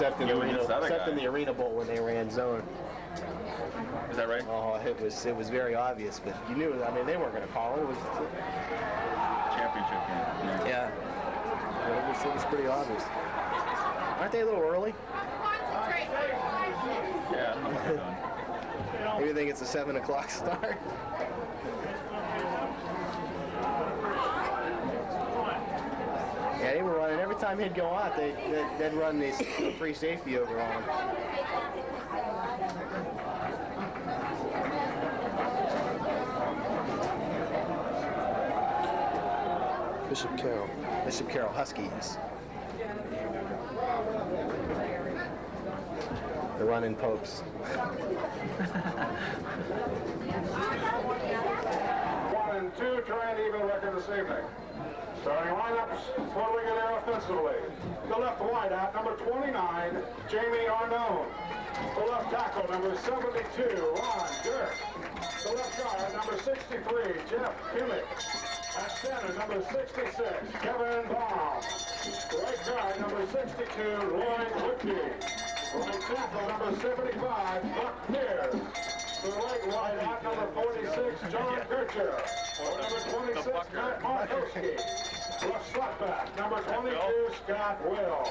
except in the Arena Bowl when they ran zone. Is that right? Oh, it was very obvious, but you knew. I mean, they weren't going to call it. It was championship game. Yeah. But it was pretty obvious. Aren't they a little early? Yeah. Maybe you think it's a 7 o'clock start. Yeah, they were running. Every time he'd go out, they'd run this free safety over on him. Bishop Carroll Huskies. The running Popes. 1 and 2, try and even record this evening. Starting lineups for Ligoneer offensively. The left wide out, number 29, Jamie Arnone. The left tackle, number 72, Ron Dirk. The left guard, number 63, Jeff Kimmick. At center, number 66, Kevin Baum. Right guard, number 62, Lloyd Whitney. Right tackle, number 75, Buck Pierce. The right wide out, number 46, John Kircher. Number 26, Matt Markowski. Left slot back, number 22, Scott Will.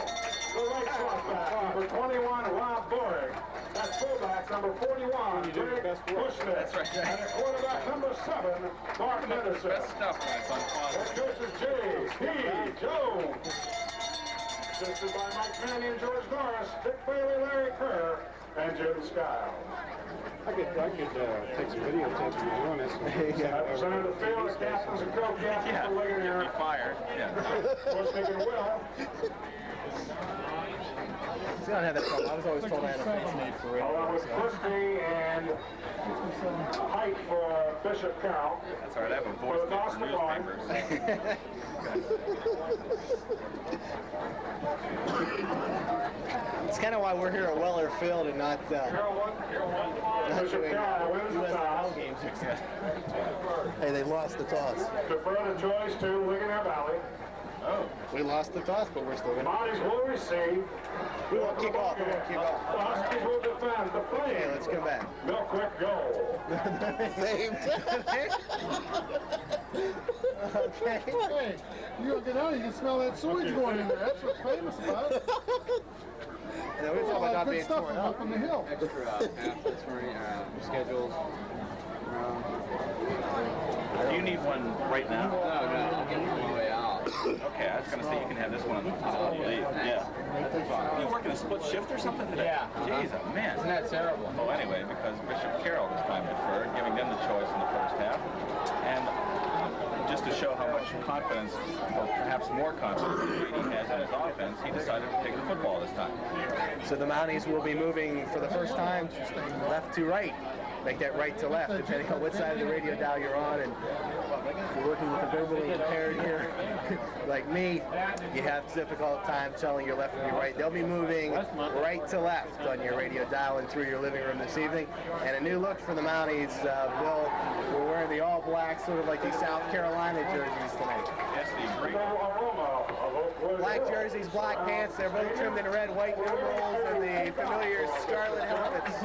The right slot back, number 21, Rob Borig. At fullback, number 41, Greg Bushman. That's right. And at quarterback, number 7, Mark Henderson. Best stuff, guys. Head coach is J.P. Jones. Assisted by Mike Manny and George Norris, Dick Bailey, Larry Kerr, and Jim Skiles. I could take some videotapes of you doing this. Representing the field, the captains and co-captains for Ligoneer. Be fired. Yeah. Bushman and Will. See, I don't have that problem. I was always told I had a face name for it. Along with Christie and Height for Bishop Carroll. That's all right. I have a voice for newspapers. It's kind of why we're here at Weller Field and not Carroll won. Bishop Carroll wins the toss. Hey, they lost the toss. Defer the choice to Ligoneer Valley. Oh, we lost the toss, but we're still in. Monties will receive. We won't kick off. We won't kick off. The Huskies will defend the play. Okay, let's come back. Milk quick goal. Same time. Okay. Hey, you don't get out, you can smell that sewage going in there. That's what's famous about it. And then we're talking about not being torn up. From the hill. Extra pamphlets for schedules. Do you need one right now? No, I'll get it on the way out. Okay, I was going to say you can have this one on the leave. Yeah. You working a split shift or something today? Yeah. Jeez, oh man. Isn't that terrible? Oh, anyway, because Bishop Carroll this time deferred, giving them the choice in the first half. And just to show how much confidence, or perhaps more confidence he has in his offense, he decided to take the football this time. So the Mounties will be moving for the first time left to right. Make that right to left, depending on what side of the radio dial you're on. And if you're working with a verbally impaired here, like me, you have a difficult time telling your left from your right. They'll be moving right to left on your radio dial and through your living room this evening. And a new look for the Mounties. Bill, we're wearing the all-black, sort of like the South Carolina jerseys tonight. Yes, the great. Black jerseys, black pants. They're both trimmed in red, white numerals, and the familiar scarlet helmets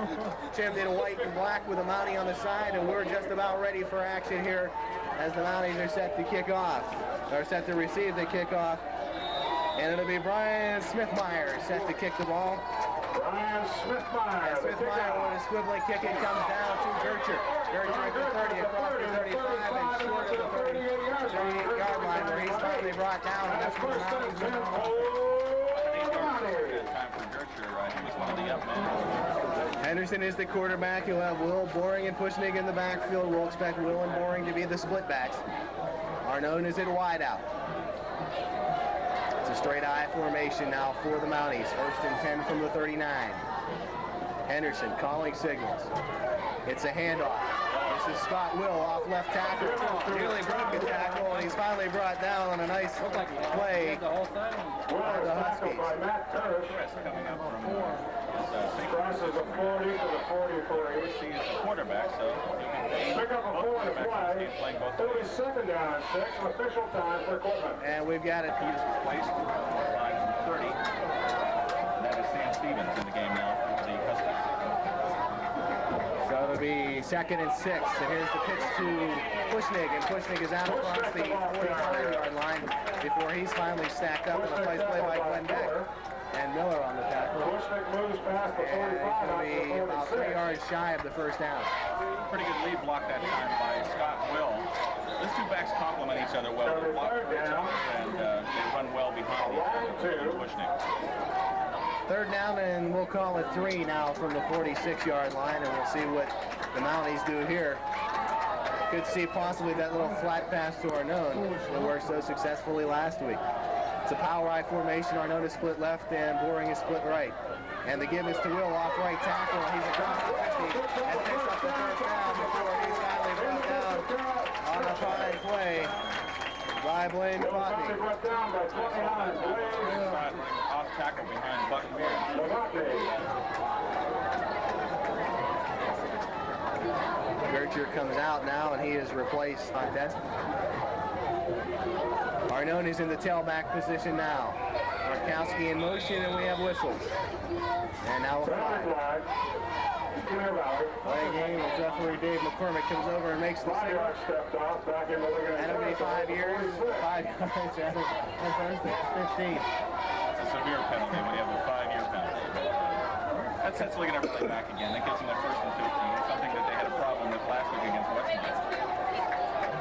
trimmed in white and black with a Mountie on the side. And we're just about ready for action here as the Mounties are set to kick off, or set to receive the kickoff. And it'll be Brian Smithmeyer set to kick the ball. Brian Smithmeyer. And Smithmeyer with a squibbling kick. It comes down to Gercher. Gercher at the 30, across the 35, and short of the 38-yard line, where he's finally brought down. And that's what the Mounties are doing. Henderson is the quarterback. You'll have Will Boring and Pushnig in the backfield. We'll expect Will and Boring to be the split backs. Arnone is at wide out. It's a straight I formation now for the Mounties. 1st and 10 from the 39. Henderson calling signals. It's a handoff. This is Scott Will off left tackle. Nearly broke the tackle, and he's finally brought down on a nice play by the Huskies. By Matt Kirsch. Coming up from Crosses the 40 to the 43. He's the quarterback, so Pick up a 4 and a play. It'll be 2nd down and 6. Official time for equipment. And we've got it. he was placed on line 30. That is Sam 2nd and 6. And here's the pitch to Pushnig, and Pushnig is out across the 45-yard line before he's finally stacked up, and the place played by Glenn Beck. And Miller on the tackle. And he's going to be about 3 yards shy of the first down. Pretty good lead block that time by Scott and Will. Those two backs complement each other well. They block for each other, and they run well behind each other. Third down, and we'll call it 3 now from the 46-yard line, and we'll see what the Mounties do here. Could see possibly that little flat pass to Arnone that worked so successfully last week. It's a power I formation. Arnone is split left, and Boring is split right. And the give is to Will off right tackle. He's across the 50 and picks up the first down before he's finally brought down on a fine play by Blaine Potney. Off tackle behind Buccaneer. Gertcher comes out now, and he is replaced on test. Arnone is in the tailback position now. Markowski in motion, and we have whistles. And now a flag. Play game as referee Dave McCormick comes over and makes the signal. That'll be 5 years, 5 yards rather than first and 15. It's a severe penalty when you have a 5-year penalty. That sets Ligoneer play back again. That gives them their first and 15, something that they had a problem with last week against Westminster.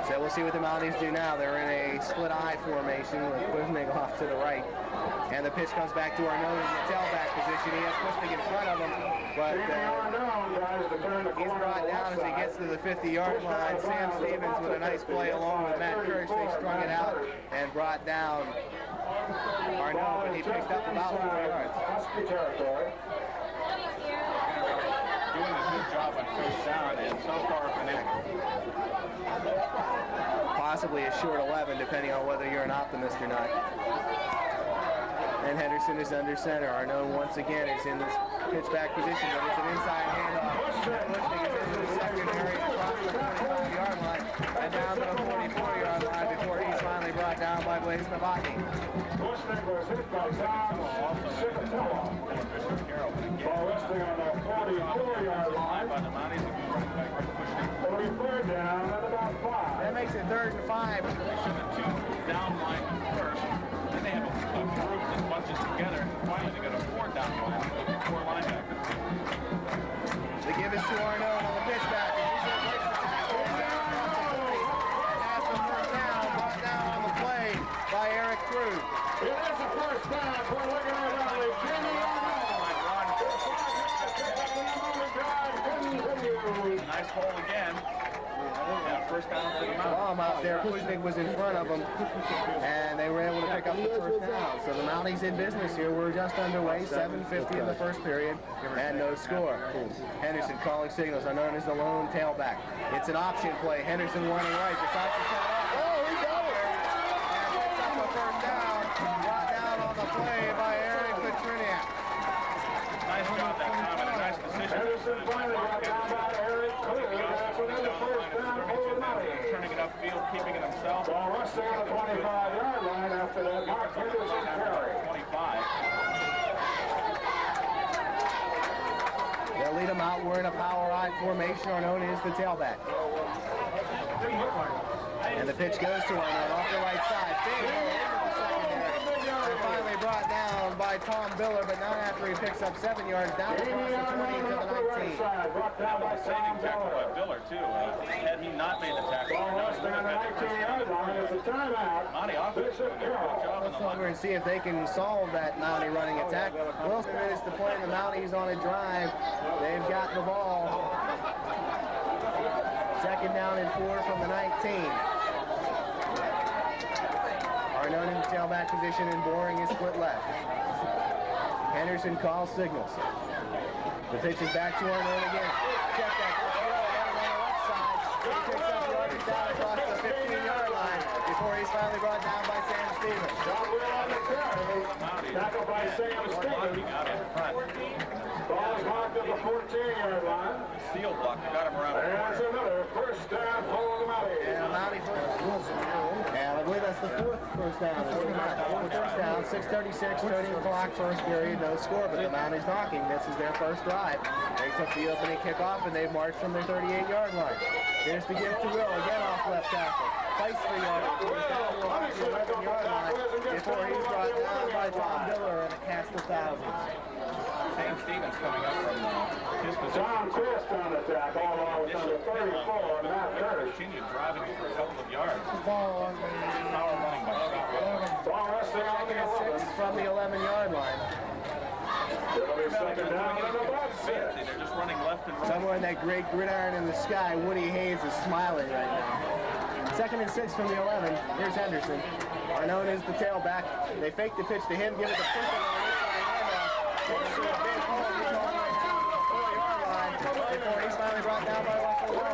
So we'll see what the Mounties do now. They're in a split eye formation with Pushnig off to the right. And the pitch comes back to Arnone in the tailback position. He has Pushnig in front of him, but he's brought down as he gets to the 50-yard line. Sam Stevens with a nice play along with Matt Kirsch. They strung it out and brought down Arnone, but he picked up about 4 yards. Doing a good job on first down, and so far been able. Possibly a short 11, depending on whether you're an optimist or not. And Henderson is under center. Arnone once again is in this pitch back position, but it's an inside handoff. Pushnig is into the secondary across the 25-yard line and down to the 44-yard line before he's finally brought down by Blaze Novotny. Pushnig was hit by Tom Carroll. Ball resting on the 44-yard line. By the Mounties, and running back right Pushnig. 43rd down at about 5. That makes it 3rd and 5. They should have 2 down line first. Then they have a group that bunches together. Finally, they got a 4 down line with 4 linebackers. The give is to Arnone on the pitch back. And he's replaced the tackle. And has the first down, brought down on the play by Eric Cruz. It is a first down for Ligoneer Valley. Jimmy Arnone. Nice hole again. Yeah, first down for the Mounties. Bomb out there. Pushnig was in front of them, and they were able to pick up the first down. So the Mounties in business here. We're just underway, 7:50 in the first period, and no score. Henderson calling signals. Arnone is the lone tailback. It's an option play. Henderson running right. Decides to cut off. Oh, he's over! And picks up the first down. Brought down on the play by Aaron Petriniak. Nice job that time, and a nice decision. Henderson finally got down by Eric Cruz. That's another first down for the Mounties. Turning it upfield, keeping it himself. Ball resting on the 25-yard line after that. Mark Henderson carry. 25. They'll lead them out. We're in a power I formation. Arnone is the tailback. And the pitch goes to Arnone off the right side. Big hole into the secondary. And finally brought down by Tom Biller, but not after he picks up 7 yards down across the 20 to the 19. That was a saving tackle by Biller, too. Had he not made the tackle, Ball resting on the 19-yard line. It's a timeout. Mountie offense doing a good job in Let's the over and see if they can solve that Mountie running attack. Wilson is to play the Mounties on a drive. They've got the ball. 2nd down and 4 from the 19. Arnone in the tailback position, and Boring is split left. Henderson calls signals. The pitch is back to Arnone again. Check that. Let's go. On the left side. He picks up yardage down across the 15-yard line before he's finally brought down by Sam Stevens. John Will on the carry. Tackled by Sam Stevens. out in front. Ball is marked at the 14-yard line. Seal block got him around the And corner. it's another first down for the Mounties. And a Mountie first. And believe that's the fourth first down. Fourth first down, 6:36, turning clock, first period, no score, but the Mounties knocking. This is their first drive. They took the opening kickoff, and they've marched from their 38-yard line. Here's the gift to Will, again off left tackle. Fights for yardage. He's down to the 11-yard line before he's brought down by Tom Diller and a cast of thousands. Sam Stevens coming up from his position. John Twist on the tackle, along with number 34, Matt Curtis. Continued driving for a couple of yards. Ball on the Power running by Scott Will. Ball resting on the 11. From the 11-yard line. It'll be second down and about 6. They're just running left and right. Somewhere in that great gridiron in the sky, Woody Hayes is smiling right now. 2nd and 6 from the 11. Here's Henderson. Arnone is the tailback. They fake the pitch to him, give it to Pushnick on the inside handoff. A big hole, he's all the way down to the 4-yard line before he's finally brought down by Russell Wall.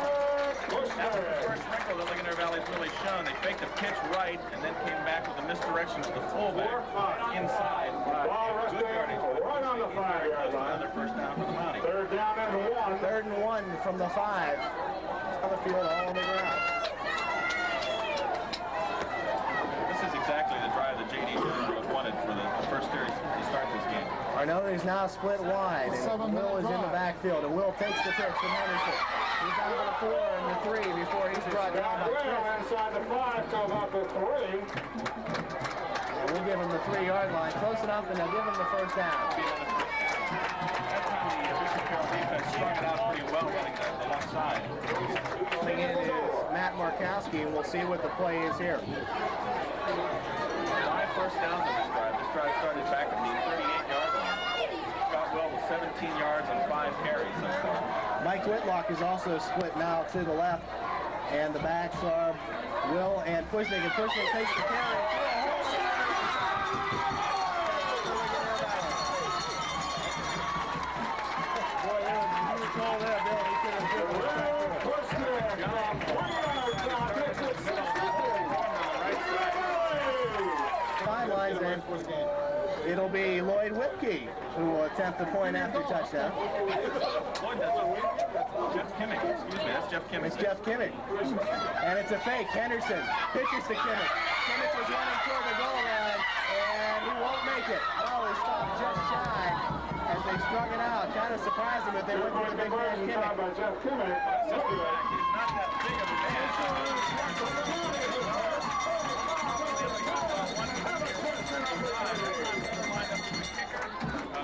That was the first wrinkle that Ligoneer Valley's really shown. They faked the pitch right and then came back with a misdirection to the fullback inside. Ball resting right on the 5-yard line. Another first down for the Mounties. Third down and 1. 3rd and 1 from the 5. Summerfield all on the ground. This is exactly the drive that J.D. Jones wanted for the first series to start this game. Arnone is now split wide, and Will is in the backfield, and Will takes the pitch from Henderson. He's down to the 4 and the 3 before he's brought down by Will Chris. inside the 5 to about the 3. And we'll give him the 3-yard line. Close enough, and they'll give him the first down. That time the Bishop Carroll defense struck it out pretty well running the left side. Coming in is Matt Markowski, and we'll see what the play is here. 5 first downs in this drive. This drive started back at the 38-yard line. Scott Will with 17 yards and 5 carries so far. Mike Whitlock is also split now to the left, and the backs are Will and Pushnick, and Pushnick takes the carry. Boy, there was a huge hole there, Bill. He could have driven sidelines, and it'll be Lloyd Whipkey who will attempt the point after touchdown. Jeff Kimmick, excuse me, that's Jeff Kimmick. It's Jeff Kimmick. And it's a fake. Henderson pitches to Kimmick. Kimmick was running toward the goal line, and he won't make it. Well, he stopped just shy as they strung it out. Kind of surprised him, but they went with the big man Kimmick. By Jeff Kimmick. He's not that big of a man.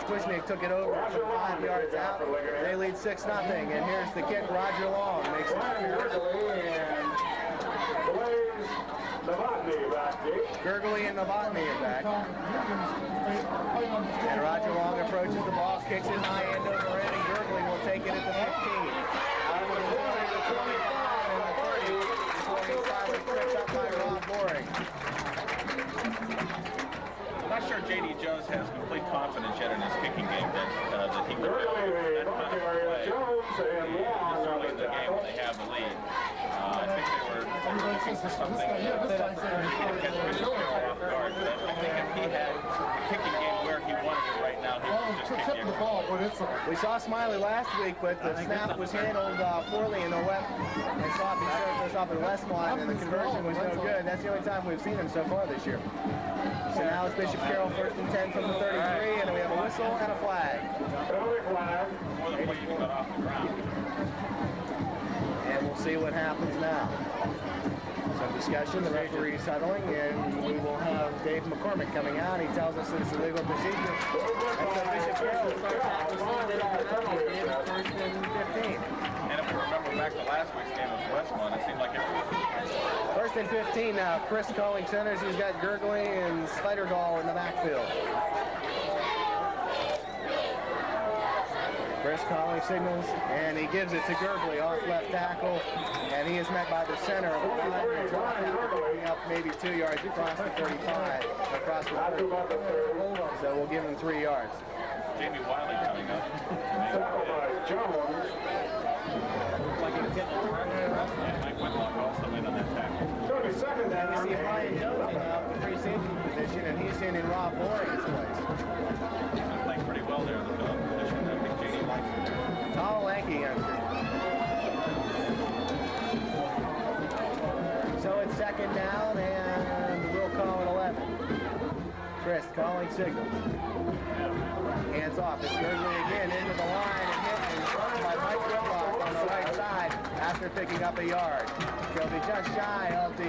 Pushnick took it over from 5 yards out. They lead 6-0, and here's the kick. Roger Long makes it. Gurgley and Novotny are back. And Roger Long approaches the ball, kicks it high end over in, and Gurgley will take it at the 15. Out of the 20, the 25, and the 30, before he's finally tripped up by Rob Boring. I'm not sure J.D. Jones has complete confidence yet in his kicking game that he can do that kind of play. Early in the game when they have the lead. I think they were looking for something to catch Bishop Carroll off guard. But I think if he had the kicking game where he wanted it right now, he would just kick the ball. We saw Smiley last week, but the snap was handled poorly in the left and sloppy surface up in Westmont, and the conversion was no good. That's the only time we've seen him so far this year. So now it's Bishop Carroll 1st and 10 from the 33, and we have a whistle and a flag. More than what you got off the ground. And we'll see what happens now. Some discussion, the referee settling, and we will have Dave McCormick coming out. He tells us that it's a legal procedure. And so Bishop Carroll starts out the season at 1st and 15. And if we remember back to last week's game with Westmont, it seemed like it was 1st and 15 now. Chris calling centers. He's got Gurgley and Spidergall in the backfield. Chris calling signals, and he gives it to Gurgley off left tackle, and he is met by the center of the line, going up maybe 2 yards across the 35, across the 30. So we'll give him 3 yards. Jamie Wiley coming up. Like he hit Mike Whitlock also in on that tackle. Second down. You see Brian Jones in the free safety position, and he's in Rob Boring's place. He's playing pretty well there in the field position. I think J.D. likes it. Tall, lanky youngster. So it's 2nd down, and calling signals. Hands off. It's Gurley again into the line and hit and run by Mike Whitlock on the right side after picking up a yard. He'll be just shy of the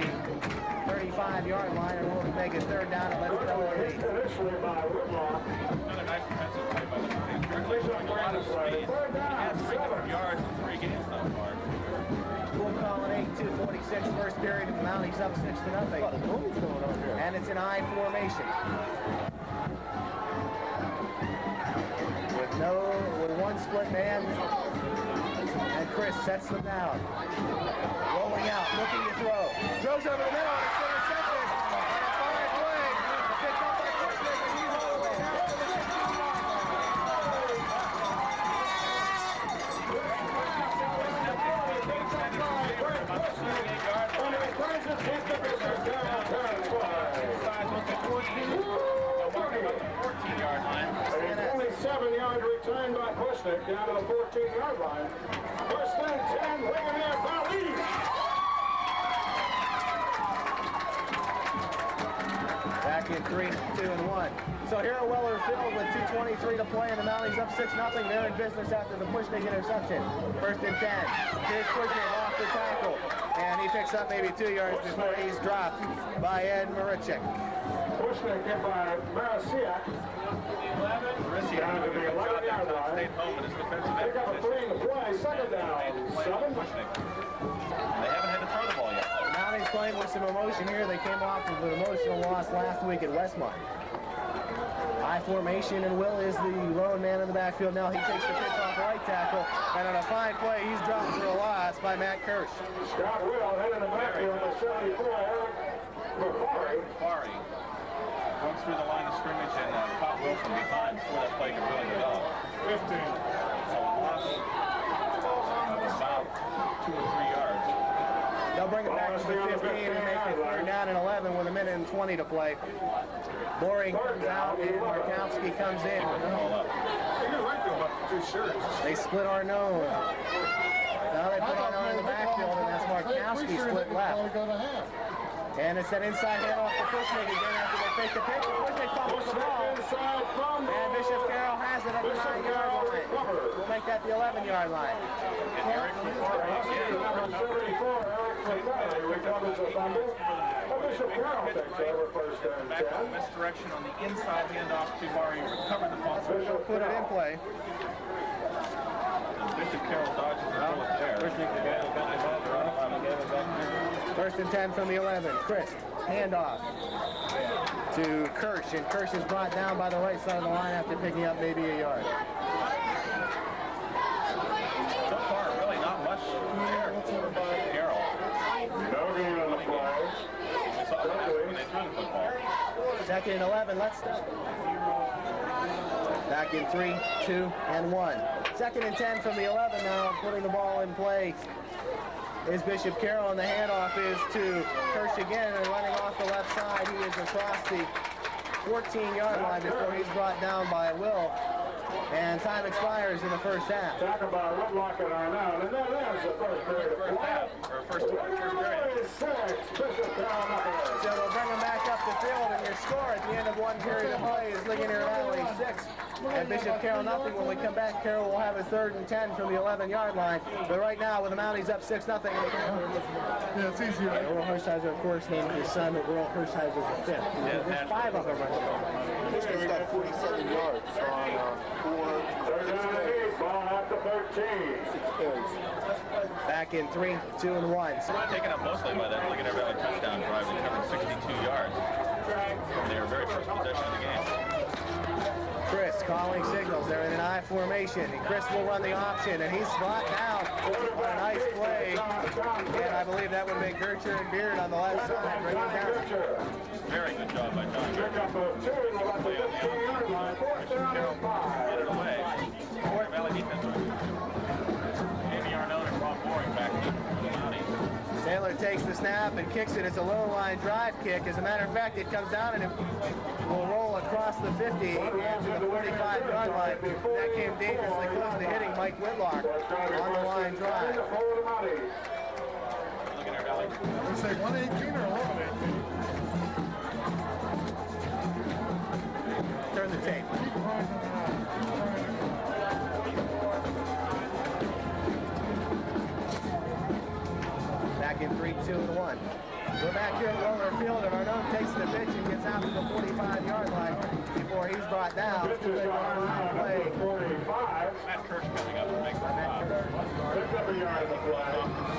35-yard line and will make it third down and let's go lead. Initially by Whitlock. Another nice defensive play by the Mounties. Gurley showing a lot of speed. He has 300 yards in 3 games so far. We'll call it 8-2-46 first period, and the Mounties up 6-0. And it's an I formation. With one split man, and Chris sets them down. Rolling out, looking to throw. Throws over the middle, and it's intercepted. And a fine play. Picked up by Christmas, and he's all the way down to the 15-yard line. A 27-yard return by Pushnick down to the 14-yard line. First and 10, Ligoneer Valley. Back in 3, 2, and 1. So here at Weller Field with 2:23 to play, and the Mounties up 6-0. They're in business after the Pushnick interception. First and 10. Here's Pushnick off the tackle, and he picks up maybe 2 yards before he's dropped by Ed Marichik. Pushnick hit by Marasiak. Down to the 11-yard line. Stayed home in his defensive end Pick up a 3 in the play. Second down. 7. They haven't had to throw the ball yet. The Mounties playing with some emotion here. They came off of an emotional loss last week at Westmont. High formation, and Will is the lone man in the backfield now. He takes the pitch off the right tackle, and on a fine play, he's dropped for a loss by Matt Kirsch. Scott Will head in the backfield at 74. Eric Mafari comes through the line of scrimmage and caught Wilson behind before that play could really develop. 15. So a loss of about 2 or 3 yards. They'll bring it back to the 15 and make it third down and 11 with 1:20 to play. Boring comes out and Markowski comes in. They split Arnaud. Now they put Arnaud in the backfield, and that's Markowski split left. And it's that inside handoff to Pushnick again after they fake the pitch. Pushnick fumbles the ball. And Bishop Carroll has it at the 9-yard line. We'll make that the 11-yard line. Eric Mafari again. Bishop Carroll takes over first and Back 10. in misdirection on the inside handoff to Mari. Recovered the ball. Put it in play. Bishop Carroll dodges the bullet there. First and 10 from the 11. Chris, handoff to Kirsch, and Kirsch is brought down by the right side of the line after picking up maybe a yard. So far, really not much there for Carroll. No gain on the play. We saw what happened when they threw the football. Second and 11, let's start. Back in 3, 2, and 1. Second and 10 from the 11 now, putting the ball in play is Bishop Carroll, and the handoff is to Kirsch again, and running off the left side, he is across the 14-yard line before he's brought down by Will. And time expires in the first half. Talk about Whitlock and Arnaud, and then there's the first period of play. First period. Bishop Carroll Knuckles. So we'll bring him back up the field, and your score at the end of one period of play is Ligoneer Valley 6 and Bishop Carroll nothing. When we come back, Carroll will have a third and 10 from the 11-yard line. But right now, with the Mounties up 6-0. Yeah, it's easier. Earl Hirshheiser, of course, named his son Earl Hirshheiser the fifth. There's 5 of them right now. He's got 47 yards on 3rd and 8, ball at the 13. 6 carries. Back in 3, 2, and 1. Taken up mostly by that Ligoneer Valley touchdown drive. They covered 62 yards from their very first possession of the game. Chris calling signals. They're in an I formation. And Chris will run the option, and he's brought down on a nice play. And I believe that would make Gertrude and Beard on the left side bring him down. Very good job by John. Pick up a 2 at the 15-yard line. 4th down and 5. Get it away. Ligoneer Valley defense. Amy Arnaud and Rob Boring back in for the Mounties. Taylor takes the snap and kicks it. It's a low line drive kick. As a matter of fact, it comes down and it will roll across the 50 and to the 45-yard line. That came dangerously close to hitting Mike Whitlock on the line drive. Ligoneer Valley. Let's say 118 or 1118. run the tape. Back in 3, 2, and 1. We're back here at Roller Field, and Arnaud takes the pitch and gets out to the 45-yard line before he's brought down. Pitch is going on Play. number 45. Matt Kirsch coming up to make the Picked up a yard of the play.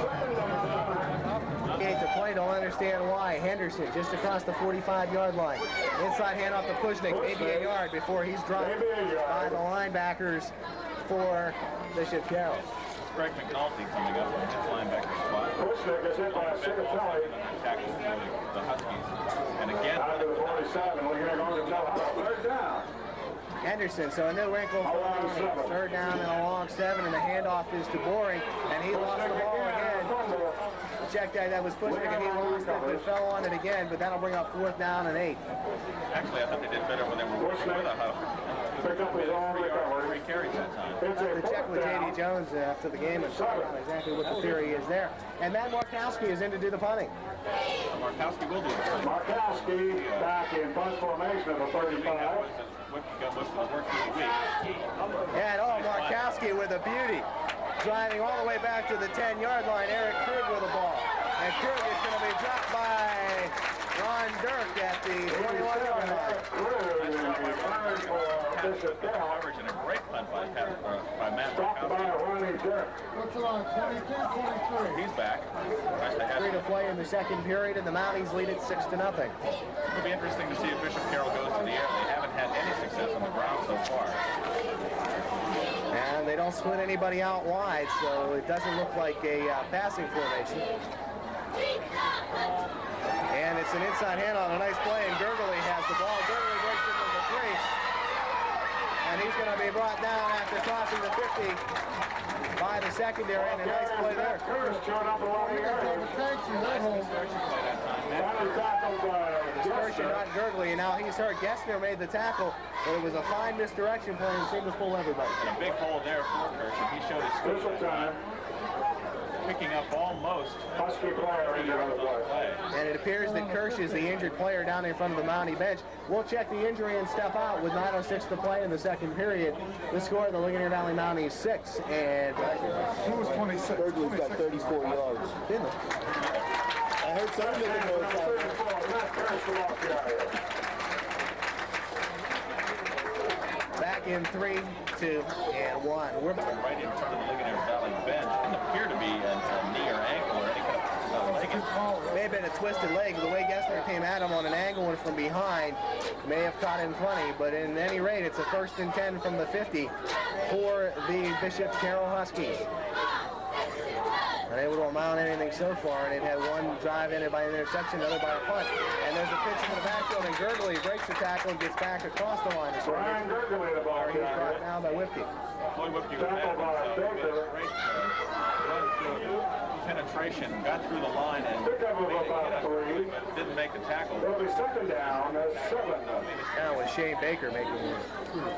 Second down. Gate to play, don't understand why. Henderson just across the 45-yard line. Inside handoff to Pushnik, maybe a yard before he's dropped by the linebackers for Bishop Carroll. Greg McNulty coming up from his linebacker spot. Pushnik is hit by a Cicatelli. Tackles the Huskies. And again, Out to the 47. We're going to go to no third down. Henderson, so a new wrinkle for third down and a long 7, and the handoff is to Boring, and he lost the ball again. Check that was Pushnik, and he lost it, but fell on it again, but that'll bring up 4th down and 8. actually, I thought they did better when they were working with a huddle. Picked up his own recovery. 3 carries that time. It's I'll a have to check with J.D. Jones after the game and find out exactly what the theory is there. And Matt Markowski is in to do the punting. Markowski will do it. Markowski back in punt formation at the 35. And Markowski with a beauty. Driving all the way back to the 10-yard line, Eric Krug with the ball. And Krug is going to be dropped by Ron Dirk at the 21-yard line. Coverage and a great punt by Matt Stopped by Markowski. Ronnie Dirk. What's it on? 22, 23. He's back. Nice to have 3 him. to play in the second period, and the Mounties lead it 6-0. It'll be interesting to see if Bishop Carroll goes to the air. They haven't had any success on the ground so far. And they don't split anybody out wide, so it doesn't look like a passing formation. And it's an inside handoff, a nice play, and Gurgley has the ball. Gurgley breaks into the 3. And he's going to be brought down after crossing the 50 by the secondary, and a nice play there. Curtis showed up a lot of yards. Dispersion, not Gurgley, and now he's hurt. Gessner made the tackle, but it was a fine misdirection play and seemed to fool everybody. And a big hole there for Kirsch, and he showed his skill Special time. picking up almost Husky player in the play. And it appears that Kirsch is the injured player down in front of the Mountie bench. We'll check the injury and step out with 9:06 to play in the second period. The score, the Ligoneer Valley Mounties 6, and Who was 26? Burgley's got 34 yards. I heard some of it go back in 3, 2, and 1. We're right in front of the Ligoneer Valley bench. It appear to be a knee or ankle or any kind of leg. may have been a twisted leg. The way Gessner came at him on an angle and from behind may have caught him plenty, but in any rate, it's a 1st and 10 from the 50 for the Bishop Carroll Huskies. Unable to amount anything so far, and it had one drive ended by an interception, another by a punt. And there's a pitch into the backfield, and Gurgley breaks the tackle and gets back across the line. So Brian Gurgley the ball. he's brought down by Whipke. Boy, Whipke was mad at himself. Great run through penetration, got through the line, and Pick up of about 3. but didn't make the tackle. It'll be second down. That's 7. Now with Shane Baker making the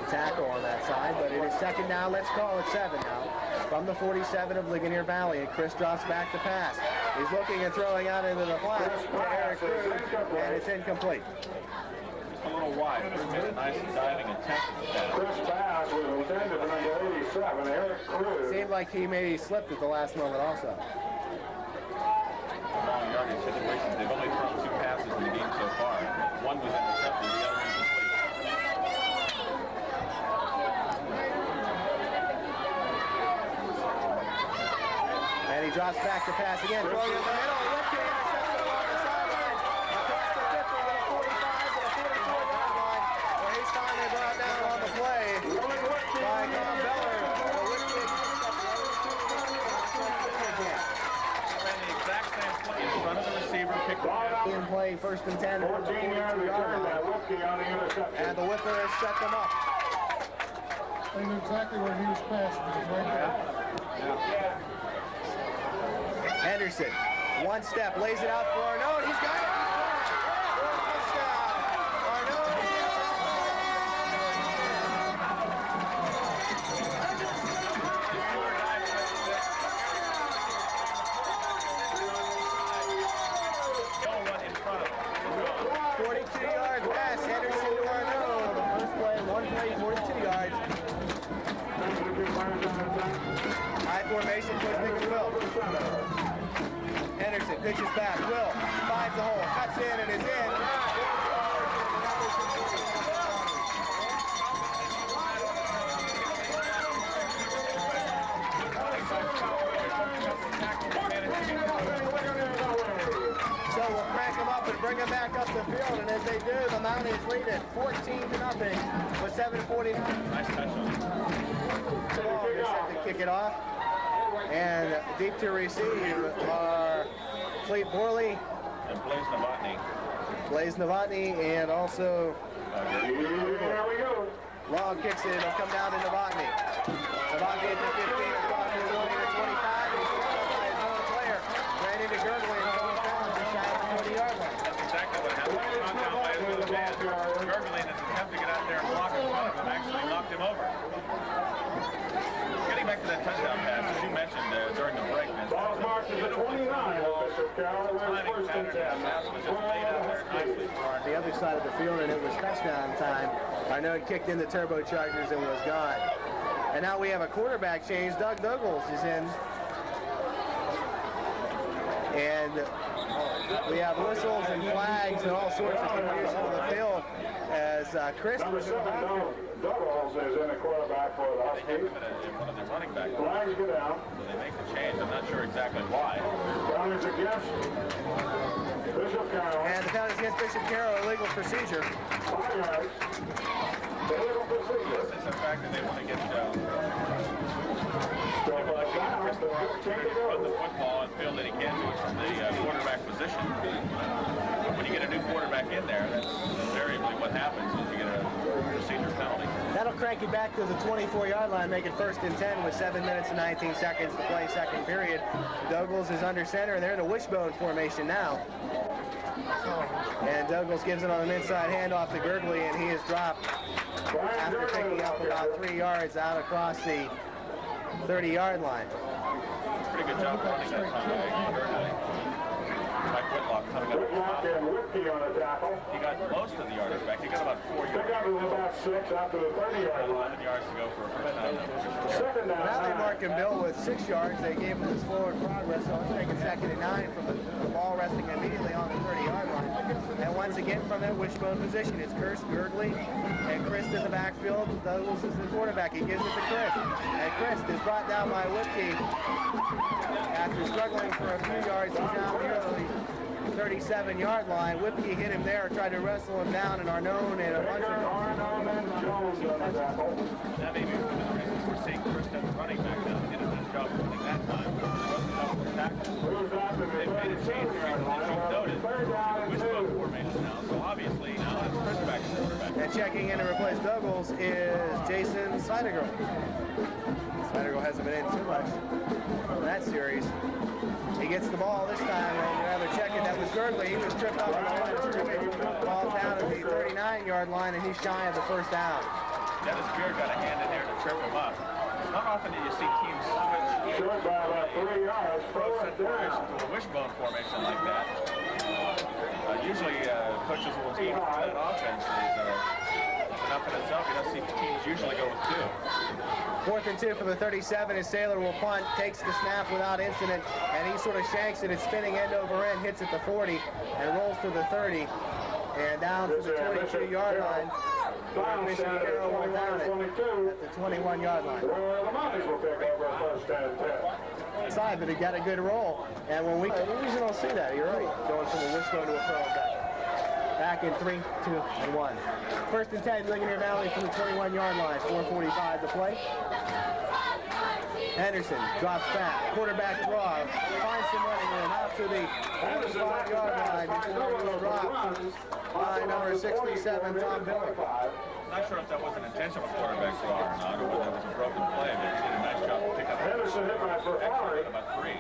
tackle on that side, but it is second down. Let's call it 7 now. From the 47 of Ligoneer Valley, and Chris drops back to pass. He's looking and throwing out into the flat to Eric Cruz, and it's incomplete. Just a little wide. Cruz made a nice diving attempt at the pass. Chris Bass was intended for number 87. Eric Cruz. Seemed like he maybe slipped at the last moment also. Long yardage situations. They've only thrown 2 passes in the game so far. One was intercepted, the other incomplete. And he drops back to pass again. Throwing in the middle. Whipke intercepts it along the sideline. Across the 50 with a 45 and a 44-yard line. Where he's finally brought down on the play by Tom Beller. Ran the exact same play in front of the receiver, picked it up. In play 1st and 10 from the 14-yard return by 42-yard line. Whipke on the interception. And the Whipper has set them up. They knew exactly where he was passing. He was right there. Henderson, one step, lays it out for Arnaud. He's got it. Touchdown. Arnaud. Don't run in front of him. 42 yards pass. Henderson to Arnaud. pitches back. Will finds the hole, cuts in, and is in. So we'll crank them up and bring them back up the field, and as they do, the Mounties lead it 14-0 with 7:49. Nice touch on it. They set to kick it off, and deep to receive are Fleet Borley, And Blaze Novotny. Blaze Novotny, and also Here we go. Long kicks it. It'll come down to Novotny. Novotny at the 15, across the 20 to 25. He's stopped by his own player. Ran into Gurgley and goes down just shy of the 20-yard line. That's exactly what happened. He knocked down by his own man. Gurgley, in his attempt to get out there and block in front of him, actually knocked him over. Getting back to that touchdown pass, as you mentioned during the break, man. Ball's marked to the 29 of Bishop Carroll. Timing First and pattern 10. and pass was just laid out there nicely for our The other side of the field, and it was touchdown time. Arnone kicked in the turbochargers and was gone. And now we have a quarterback change. Doug Douglas is in. And we have whistles and flags and all sorts of confusion on the field as Chris Number was 7, Douglas is in the quarterback for the They gave Huskies. him one of the running backs. Flags go down. They make the change. I'm not sure exactly why. Down is against Bishop Carroll. And the penalty against Bishop Carroll, illegal procedure. 5 yards. Illegal procedure. This is the fact that they want to get Still people like down. Chris more opportunity to run the football and feel that he can do it from the quarterback position. When you get a new quarterback in there, that's invariably what happens is you get a procedure penalty. That'll crank you back to the 24-yard line, make it 1st and 10 with 7 minutes and 19 seconds to play second period. Douglas is under center, and they're in a wishbone formation now. And Douglas gives it on an inside handoff to Gurgley, and he is dropped after picking up about 3 yards out across the 30-yard line. Pretty good job running that time. Gurgley. Mike Whitlock coming up. Whitlock and Whitkey on the tackle. He got most of the yardage back. He got about 4 They yards. got to about 6 after the 30-yard line. 11 yards to go for a first down. Second down. Now they mark him Bill with 6 yards. They gave him his forward progress, so let's make it 2nd and 9 from the ball resting immediately on the 30-yard line. And once again from that wishbone position, it's Chris Gurgley and Chris in the backfield. Douglas is the quarterback. He gives it to Chris. And Chris is brought down by Whitkey. After struggling for a few yards, he's now near the 37-yard line. Whitkey hit him there, tried to wrestle him down, and Arnone and a bunch of Arnone and Jones on the tackle. That may be one of the reasons we're seeing Chris as running back now. He did a good job running that time. Wasn't up with tackles. Moves out to the They've made a change here. 37-yard line. As you've noted, Third down and wishbone 2. formation now. So obviously now it's Chris back to quarterback. And checking in to replace Douglas is Jason Seidergirl. Seidergirl hasn't been in too much in that series. He gets the ball this time, and rather check it. That was Gurgley. He was tripped up on the line of scrimmage. Ball's down at the 39-yard line, and he's shy of the first down. Dennis Beard got a hand in there to trip him up. It's not often that you see teams switch Short by about 3 yards. pro Fourth set formation down. to a wishbone formation like that. Usually coaches will team that offense is enough in itself. You don't see teams usually go with 2. 4th and 2 for the 37 as Saylor will punt, takes the snap without incident, and he sort of shanks it. It's spinning end over end, hits at the 40, and rolls to the 30, and down to the 22-yard line. Bishop Carroll will down it at the 21-yard line. Well, the Mounties will take over first and 10. Side, but he got a good roll, and when we usually don't see that. You're right, going from a wishbone to a pro back in 3, 2, and 1. 1st and 10, Ligoneer Valley from the 21-yard line. 4:45 to play. Henderson drops back, quarterback draw, finds some running room out to the 45-yard line before he was dropped by number 67, Tom Miller. Not sure if that was an intentional quarterback draw or not, or whether that was a broken play, but he did a nice job to pick up Henderson hit by Ferrari. about 3.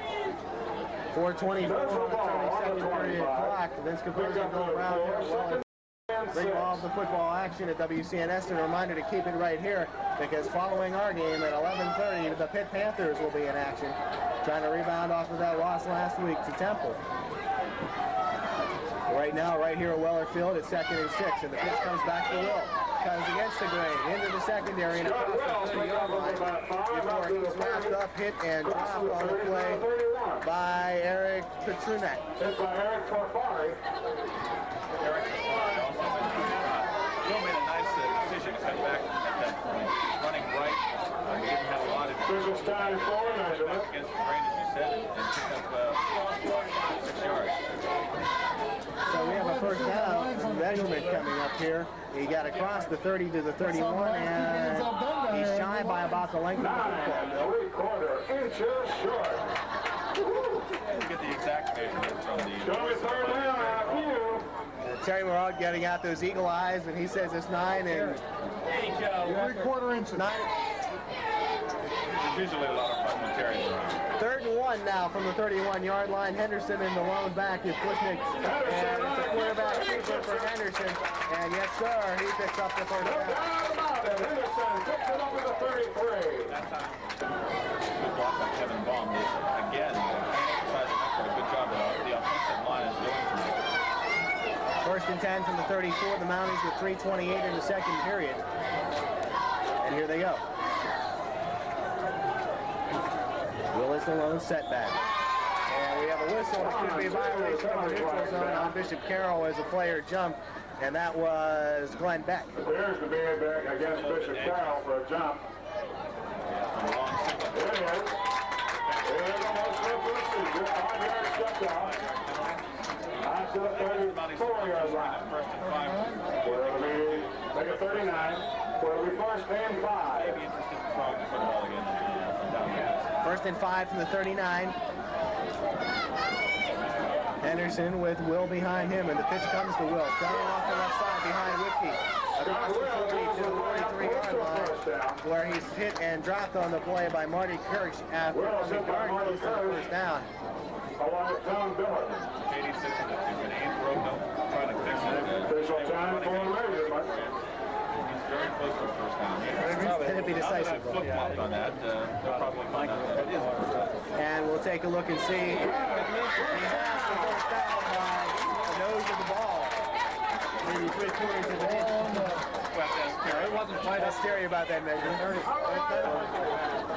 4:24 on the 32nd period clock. Vince Capuzzi go around here. Well, bring all of the football action at WCNS, and a reminder to keep it right here because following our game at 11:30, the Pitt Panthers will be in action, trying to rebound off of that loss last week to Temple. Right now, right here at Weller Field, it's 2nd and 6, and the pitch comes back to Will. comes against the grain, into the secondary and across the 30-yard line before he's wrapped up, hit, and dropped on the play by Eric Petrunak. Hit by Eric Torfari. Bill made a nice decision to cut back at that point. Running right, he didn't have a lot of Business time forward measurement. against the grain, as you said, and picked up 6 yards. So we have a first down measurement coming up here. He got across the 30 to the 31, and he's shy by about the length of the football. 3/4 inches short. We'll get the exact measurement from the... Going third down after you. Terry Morad getting out those eagle eyes, and he says it's 9 and... There you go. 3/4 inches. 9. There's usually a lot of fun with Terry Morad. 3rd and 1 now from the 31-yard line. Henderson in the lone back is Bushnick, and it's a quarterback keeper for Henderson. And yes, sir, he picks up the first down. Henderson picks it up at the 33. That time, good block by Kevin Baum. Again, emphasizing effort, a good job the offensive line is doing tonight. First and 10 from the 34. The Mounties with 3:28 in the second period. And here they go. Will is the lone setback. And we have a whistle. It could be a violation of the neutral zone on Bishop Carroll as a player jumped. And that was Glenn Beck. There's the being back against Bishop Carroll for a jump. There he is. There's the most receiver. 5-yard step down. Out to the 34-yard line. First and 5. Where it'll be, take a 39. Where it'll be first and 5. Maybe interested in throwing the football again down here. First and 5 from the 39. Henderson with Will behind him, and the pitch comes to Will. Coming off the left side behind Whitkey. Across the 40 to the 43-yard line, where he's hit and dropped on the play by Marty Kirsch after coming darn close to the first down. Along with Tom Biller. JD says if an ain't broke, don't try to fix it. Official time for measurement. He's very close to the first down. It'd be decisive. Flip-flopped on that. They'll probably find out that it is a first down. And we'll take a look and see. He has the first down by the nose of the ball. Maybe 3/4 of an inch. It wasn't quite That's scary about that measurement.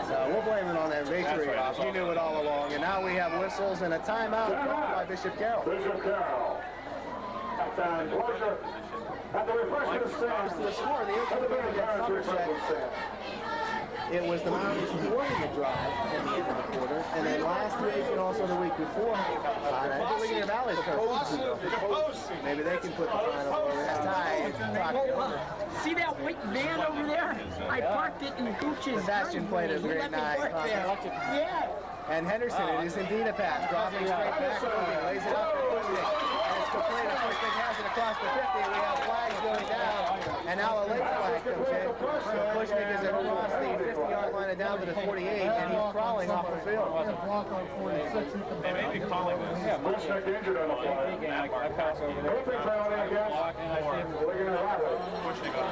So we'll blame it on that victory. That's right. You knew it all along. And now we have whistles and a timeout called by Bishop Carroll. Bishop Carroll. And pleasure. At the refreshment stand. To the score, the opening against Somerset. It was the Mounties winning the drive at the end of the quarter, and then last week and also the week before, I think Ligoneer Valley's coach. Maybe they can put the final over that tie. See that white van over there? I parked it in Gooch's. Sebastian played a He great let me night. park there. Yeah. And Henderson, it is indeed a pass. Dropping straight back, moving, lays it up for Bushnick. And it's complete. Bushnick has it across the 50. We have flags going down. And now a late flag comes in. So Bushnick is across the 50-yard line and down to the 48, and he's crawling off the field. They may be calling this. Bushnick injured on the play. Open penalty against Ligoneer Valley. Pushing on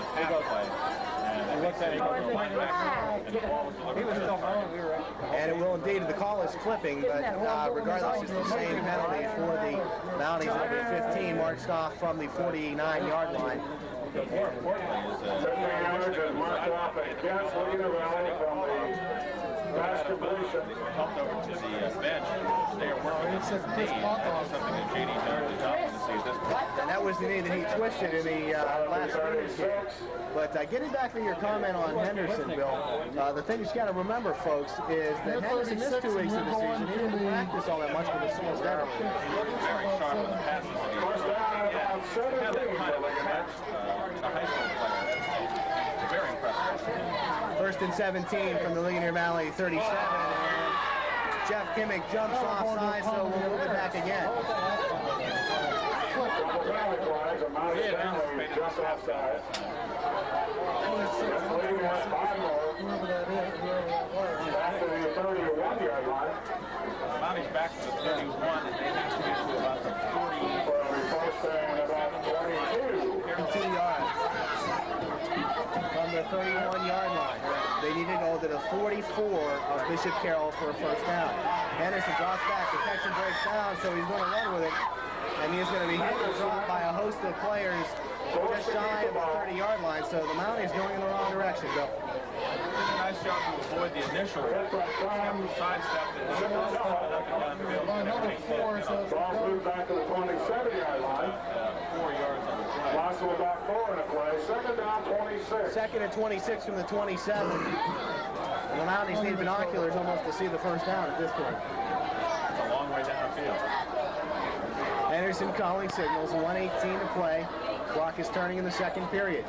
the pass play. And he looks at it, he goes line back, and the ball was delivered. And it will indeed, the call is flipping, but regardless, it's the same penalty for the Mounties. It'll be 15 marched off from the 49-yard line. More importantly is 15 yards and marked off against Ligoneer Valley from the pass completion. helped over to the bench. They are working on his knee. That's something that JD Dart is out to see at this point. And that was the knee that he twisted in the last game. But getting back to your comment on Henderson, Bill, the thing you got to remember, folks, is that Henderson missed 2 weeks of the season. He didn't practice all that much with his small down. Very sharp with the passes that he First down at about had that 17. kind of touch a high school player. That's very impressive. First and 17 from the Ligoneer Valley 37. And Jeff Kimmick jumps offside, so we'll move it back again. Valley flags, a Mountie Stanley just outside. Leading at 5 more. Back to the 31-yard line. Mounties back to the 31, and they have to get to about the 40. Well, we first and about 22. 15 yards from the 31-yard line. They need to go to the 44 of Bishop Carroll for a first down. Henderson drops back, protection breaks down, so he's going to run with it. and he is going to be hit and dropped by a host of players just shy of the 30-yard line. So the Mounties going in the wrong direction, Bill. Nice job to avoid the initial sidestep that was Another 4, so Ball moved back to the 27-yard line. 4 yards on the play. Loss of about 4 in a play. Second down, 26. Second and 26 from the 27. And the Mounties need binoculars almost to see the first down at this point. It's a long way downfield. Anderson calling signals, 1:18 to play. Clock is turning in the second period.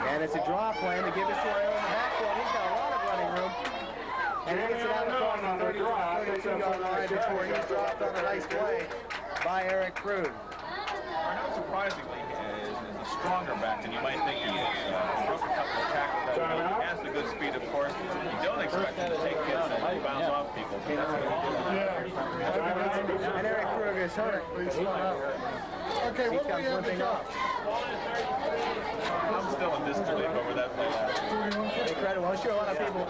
And it's a draw play, and the give is to Royal in the backfield. He's got a lot of running room. And he gets it out across the 32-yard line before he's dropped on a nice play by Eric Krug. Not surprisingly, is a stronger back than you might think he is. He broke a couple of tackles. He has the good speed, of course. You don't expect him to take hits and bounce off people. That's what he does. And Eric Krug is hurt. Okay, what do we have to off. I'm still in disbelief over that play. Incredible. I'm sure a lot of people.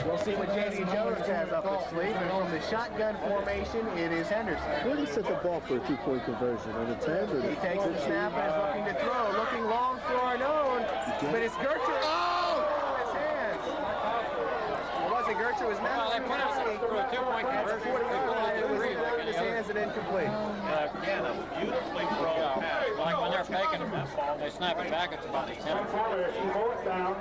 We'll see what J.D. Jones has up his sleeve. And from the shotgun formation, it is Henderson. Where did he set the ball for a 2-point conversion? On the 10? Or He takes the snap and is looking to throw. Looking long for Arnone. But it's Gertrude. Oh! His hands. It wasn't Gertrude. It was Matt. They put us through a 2-point conversion. It was in his hands and incomplete. Again, a beautifully thrown pass. Like when they're faking them, they snap it back, it's about a 10. Formation, fourth down.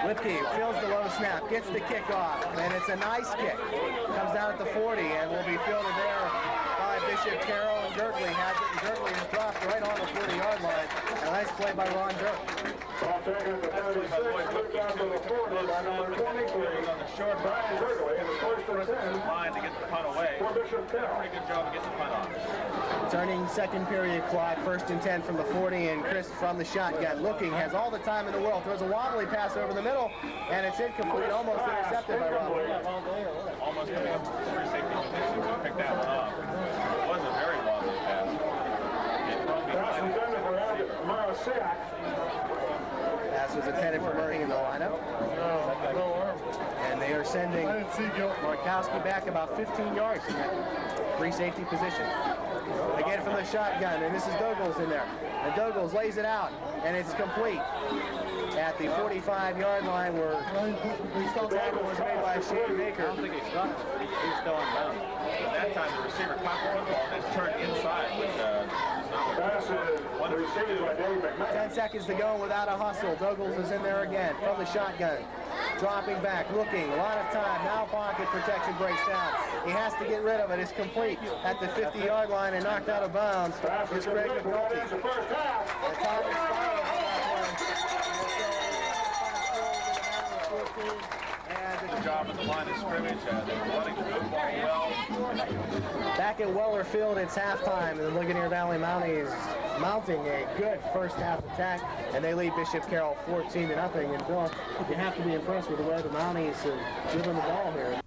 Lipke fills the low snap, gets the kick off, and it's a nice kick. Comes down at the 40 and will be fielded there by Bishop Carroll, and Gertley has it, and Gertley is dropped right on the 40-yard line. A nice play by Ron Dirk. Ball taken at the 36, moved down to the 40 by number 23. Brian Gertley in the first and 10. Line to get the punt away. For Bishop Carroll. Pretty good job of getting the punt off. Turning second period clock, first and 10 from the 40, and Chris from the shotgun. Looking, has all the time in the world. Throws a wobbly pass over the middle, and it's incomplete, almost intercepted by Robert. Almost coming up to the free safety position to pick that one off. It was a very wobbly pass. Pass intended for Marasiak. Pass was intended for Murray in the lineup. And they are sending Markowski back about 15 yards in that free safety position. Again from the shotgun, and this is Douglas in there. And Douglas lays it out, and it's complete at the 45-yard line where the tackle was made by Shane Baker. I don't think he stopped it. He's still on bounds. At that time, the receiver caught the football and turned inside with Pass is received by Dave McMahon. 10 seconds to go without a hustle. Douglas is in there again from the shotgun. Dropping back, looking, a lot of time. Now pocket protection breaks down. He has to get rid of it. It's complete at the 50-yard line and knocked out of bounds. It's Greg McNulty. The time is good job at the line of scrimmage. They're running the football well. Back at Weller Field, it's halftime, and the Ligonier Valley Mounties mounting a good first half attack, and they lead Bishop Carroll 14-0. And Bill, you have to be impressed with the way the Mounties have driven the ball here.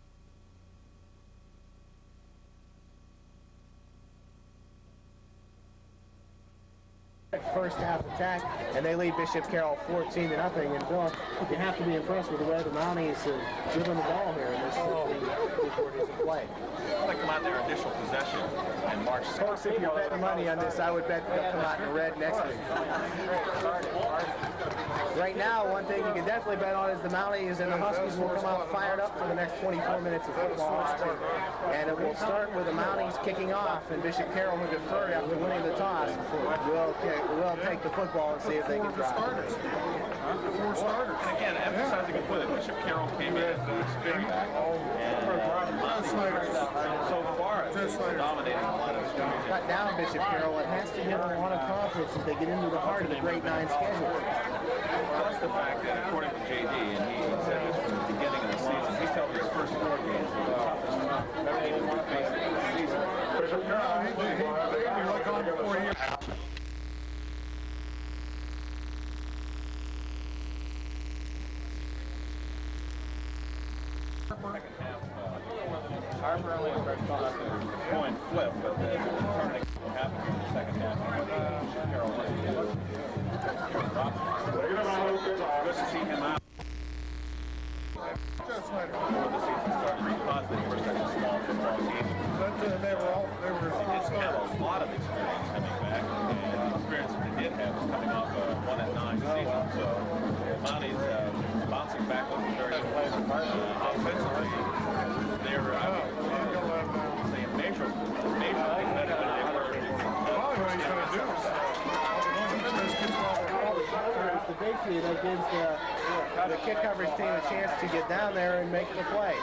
First half attack, and they lead Bishop Carroll 14-0. And Bill, you have to be impressed with the way the Mounties have driven the ball here in this 40s of play. They come out their initial possession and march. Folks, if you're betting money on this, I would bet they'll come out in red next week. Right now, one thing you can definitely bet on is the Mounties and the Huskies will come out fired up for the next 24 minutes of football action. And it will start with the Mounties kicking off, and Bishop Carroll, who deferred after winning the toss, will take the football and see if they can drive. And again, emphasizing the point that Bishop Carroll came in as an experienced and so far it's dominating a lot of scrimmage. Cut down Bishop Carroll. It has to give them a lot of confidence as they get into the heart of the grade 9 schedule. Plus the fact that, according to J.D., and he said this from the beginning of the season, he felt his first 4 games were the toughest he would face in the season. Bishop Carroll, they'd like on before he... Second half, Harper only a coin flip, but the turning happened in the second half. Carroll good to see him out before the season experience coming back, and the experience that they did have was coming off a 1-9 season. So Mounties bouncing back looking very offensively. They're immeasurably better than they were. The safety that gives the kick coverage team a chance to get down there and make the play.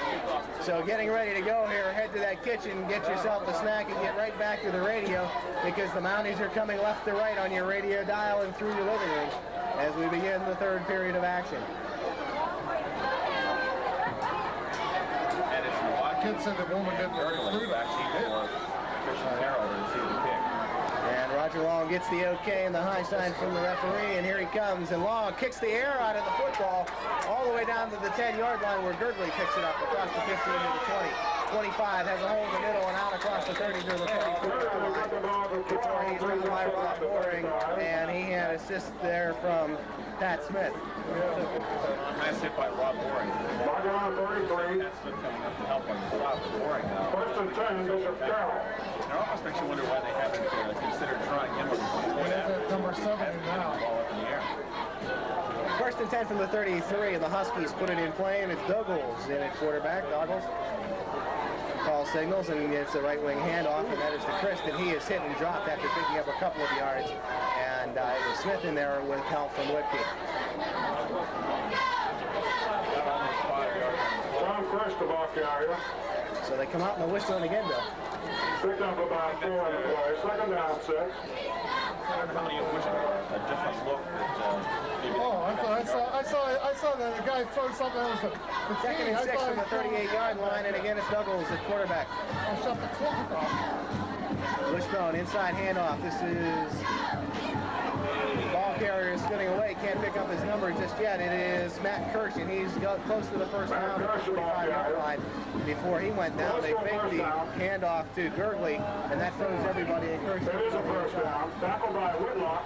So getting ready to go here, head to that kitchen, get yourself a snack, and get right back to the radio because the Mounties are coming left to right on your radio dial and through your living room as we begin the third period of action. And it's Milwaukee. Kid said the woman didn't recruit back for Christian Carroll to receive the kick. And Roger Long gets the okay and the high sign from the referee, and here he comes. And Long kicks the air out of the football all the way down to the 10-yard line where Gurgley picks it up across the 15 to the 20. 25 has a hole in the middle and out across the 30 to the 34. He's from the line for that boring, and he had assist there from Pat Smith. Nice hit by Rob Boring. Roger on 33. Pat Smith coming up to help him stop Boring now. First and 10, Bishop Carroll. It almost makes you wonder why they haven't considered trying him as a point after. number 7 now. Ball up in the air. First and 10 from the 33, and the Huskies put it in play, and it's Douglas in at quarterback. Douglas call signals, and it's a right wing handoff, and that is to Christ, and he is hit and dropped after picking up a couple of yards. And it was Smith in there with help from Whitby. Tom Christ, the ball carrier. So they come out in the whistle again, Bill. Picked up about 4 in the play. Second down, 6. How many wish a different look that Oh, I saw that the guy throw something that was the Second and 6 from the 38-yard line, and again it's Douglas at quarterback. I shut the clock off. Wishbone, inside handoff. This is ball carrier is spinning away. Can't pick up his number just yet. It is Matt Kirsch, and he's got close to the first round at the 45-yard line. Before he went down, they faked the handoff to Gurgley, and that throws everybody in Kirsch. It is a first down. Tackled by Whitlock.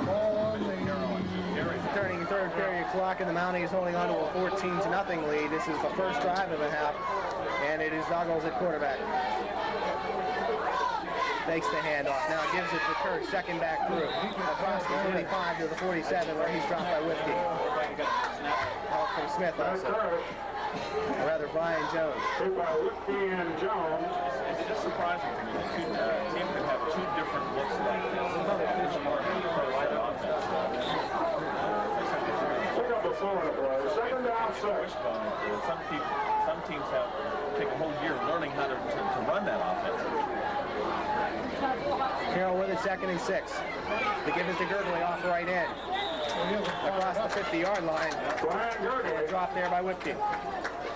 Ball on the Turning third period clock, and the Mounties holding on to a 14-0 lead. This is the first drive of the half, and it is Douglas at quarterback. Takes the handoff. Now gives it to Kirk. Second back through. Across the 45 to the 47 where he's dropped by Whitby. Help from Smith also. Or rather, Brian Jones. Hit by Whitby and Jones. it's just surprising to me that two teams could have two different looks like this. It's more of a pro-side offense. Pick up the phone and play. Second down, 6. Some teams take a whole year learning how to run that offense. Carroll with it, 2nd and 6. The give is to Gurgley off right end. Across the 50-yard line. Brian Gurgley. Dropped there by Whitby.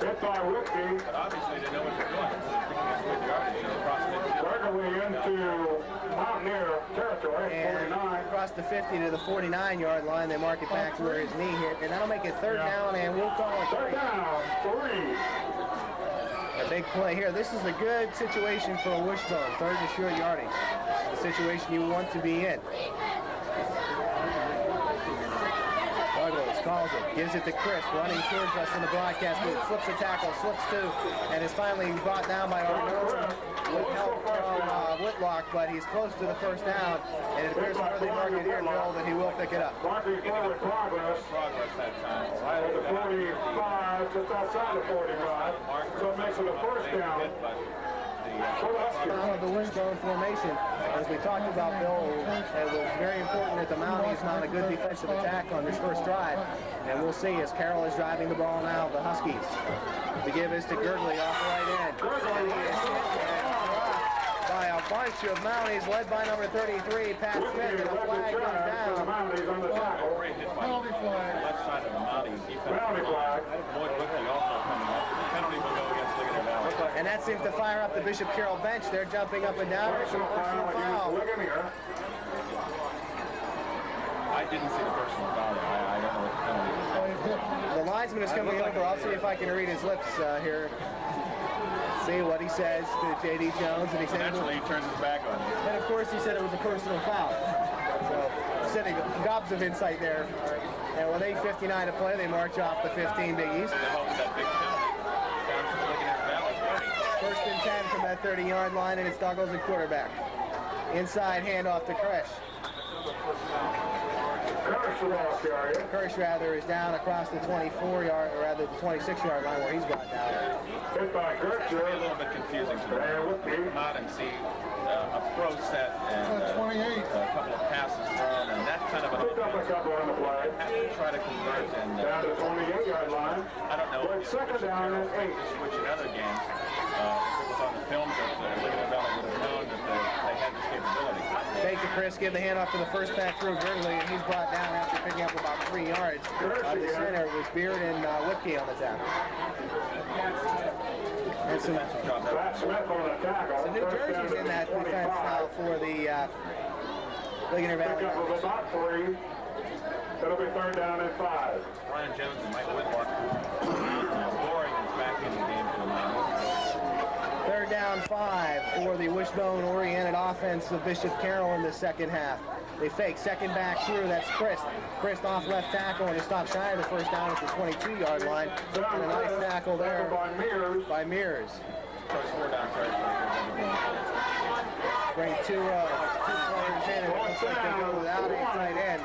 Hit by Whitby. But obviously they know what they're doing. They're yardage across midfield. Gurgley into Mountaineer territory, And 49. across the 50 to the 49-yard line, they mark it back to where his knee hit. And that'll make it third down, and we'll call it Third down, 3. a big play here. This is a good situation for a Wishbone, third and short yardage. It's the situation you want to be in. Douglas calls it, gives it to Chris, running towards us in the broadcast booth, flips a tackle, slips two, and is finally brought down by Arnold with help from Whitlock, but he's close to the first down, and it appears from the market here, Bill, that he will pick it up. Marking forward progress. Progress that time. Right At the 45, just outside the 45. So it makes it a first down. For the Huskies. The Wishbone formation, as we talked about, Bill, it was very important that the Mounties mount a good defensive attack on this first drive, and we'll see as Carroll is driving the ball now, the Huskies. The give is to Gurgley off right end. And he is hit by a bunch of Mounties led by number 33, Pat Smith, and the flag goes down. Mounties on the tackle. Great hit by penalty flag. left side of the Mounties defense. Penalty flag. Boyd Whitley also coming up. The penalty will go against Ligoneer Valley. And that seems to fire up the Bishop Carroll bench. They're jumping up and down. It's a personal foul. Ligoneer. I didn't see the personal foul. I don't know what the penalty is. The linesman is coming over. I'll see if I can read his lips here. See what he says to J.D. Jones, and he said, Eventually he turns his back on you. and of course he said it was a personal foul. So, sending gobs of insight there. And with 8:59 to play, they march off the 15 Big East. They hold that big penalty down to the Ligoneer Valley. First and 10 from that 30-yard line, and it's Douglas at quarterback. Inside handoff to Krish. Kirsch rather is down across the 24-yard, or rather the 26-yard line where he's brought down. Hit by It's a little bit confusing to come out and see a pro set and a couple of passes thrown, and that kind of an offense. Have to try to convert and down to the 28-yard line. I don't know if second down and 8. Switch in other games. If it was on the films, Ligoneer Valley would have known that they had this capability. Fake to Chris, give the handoff to the first back through Gurley, and he's brought down after picking up about 3 yards. The center was Beard and Whitke on the tackle. And some New Jersey's in that defense now for the Ligoneer Valley. Pick up of about 3. It'll be third down and 5. Ryan Jones and Mike Whitlock. Boring is back in the game for the Lions. Third down 5 for the wishbone-oriented offense of Bishop Carroll in the second half. They fake second back through. That's Christ. Christ off left tackle and he stopped shy of the first down at the 22-yard line. And a nice tackle there by Mears. Four down Bring two players in, and it looks like they go without a tight end.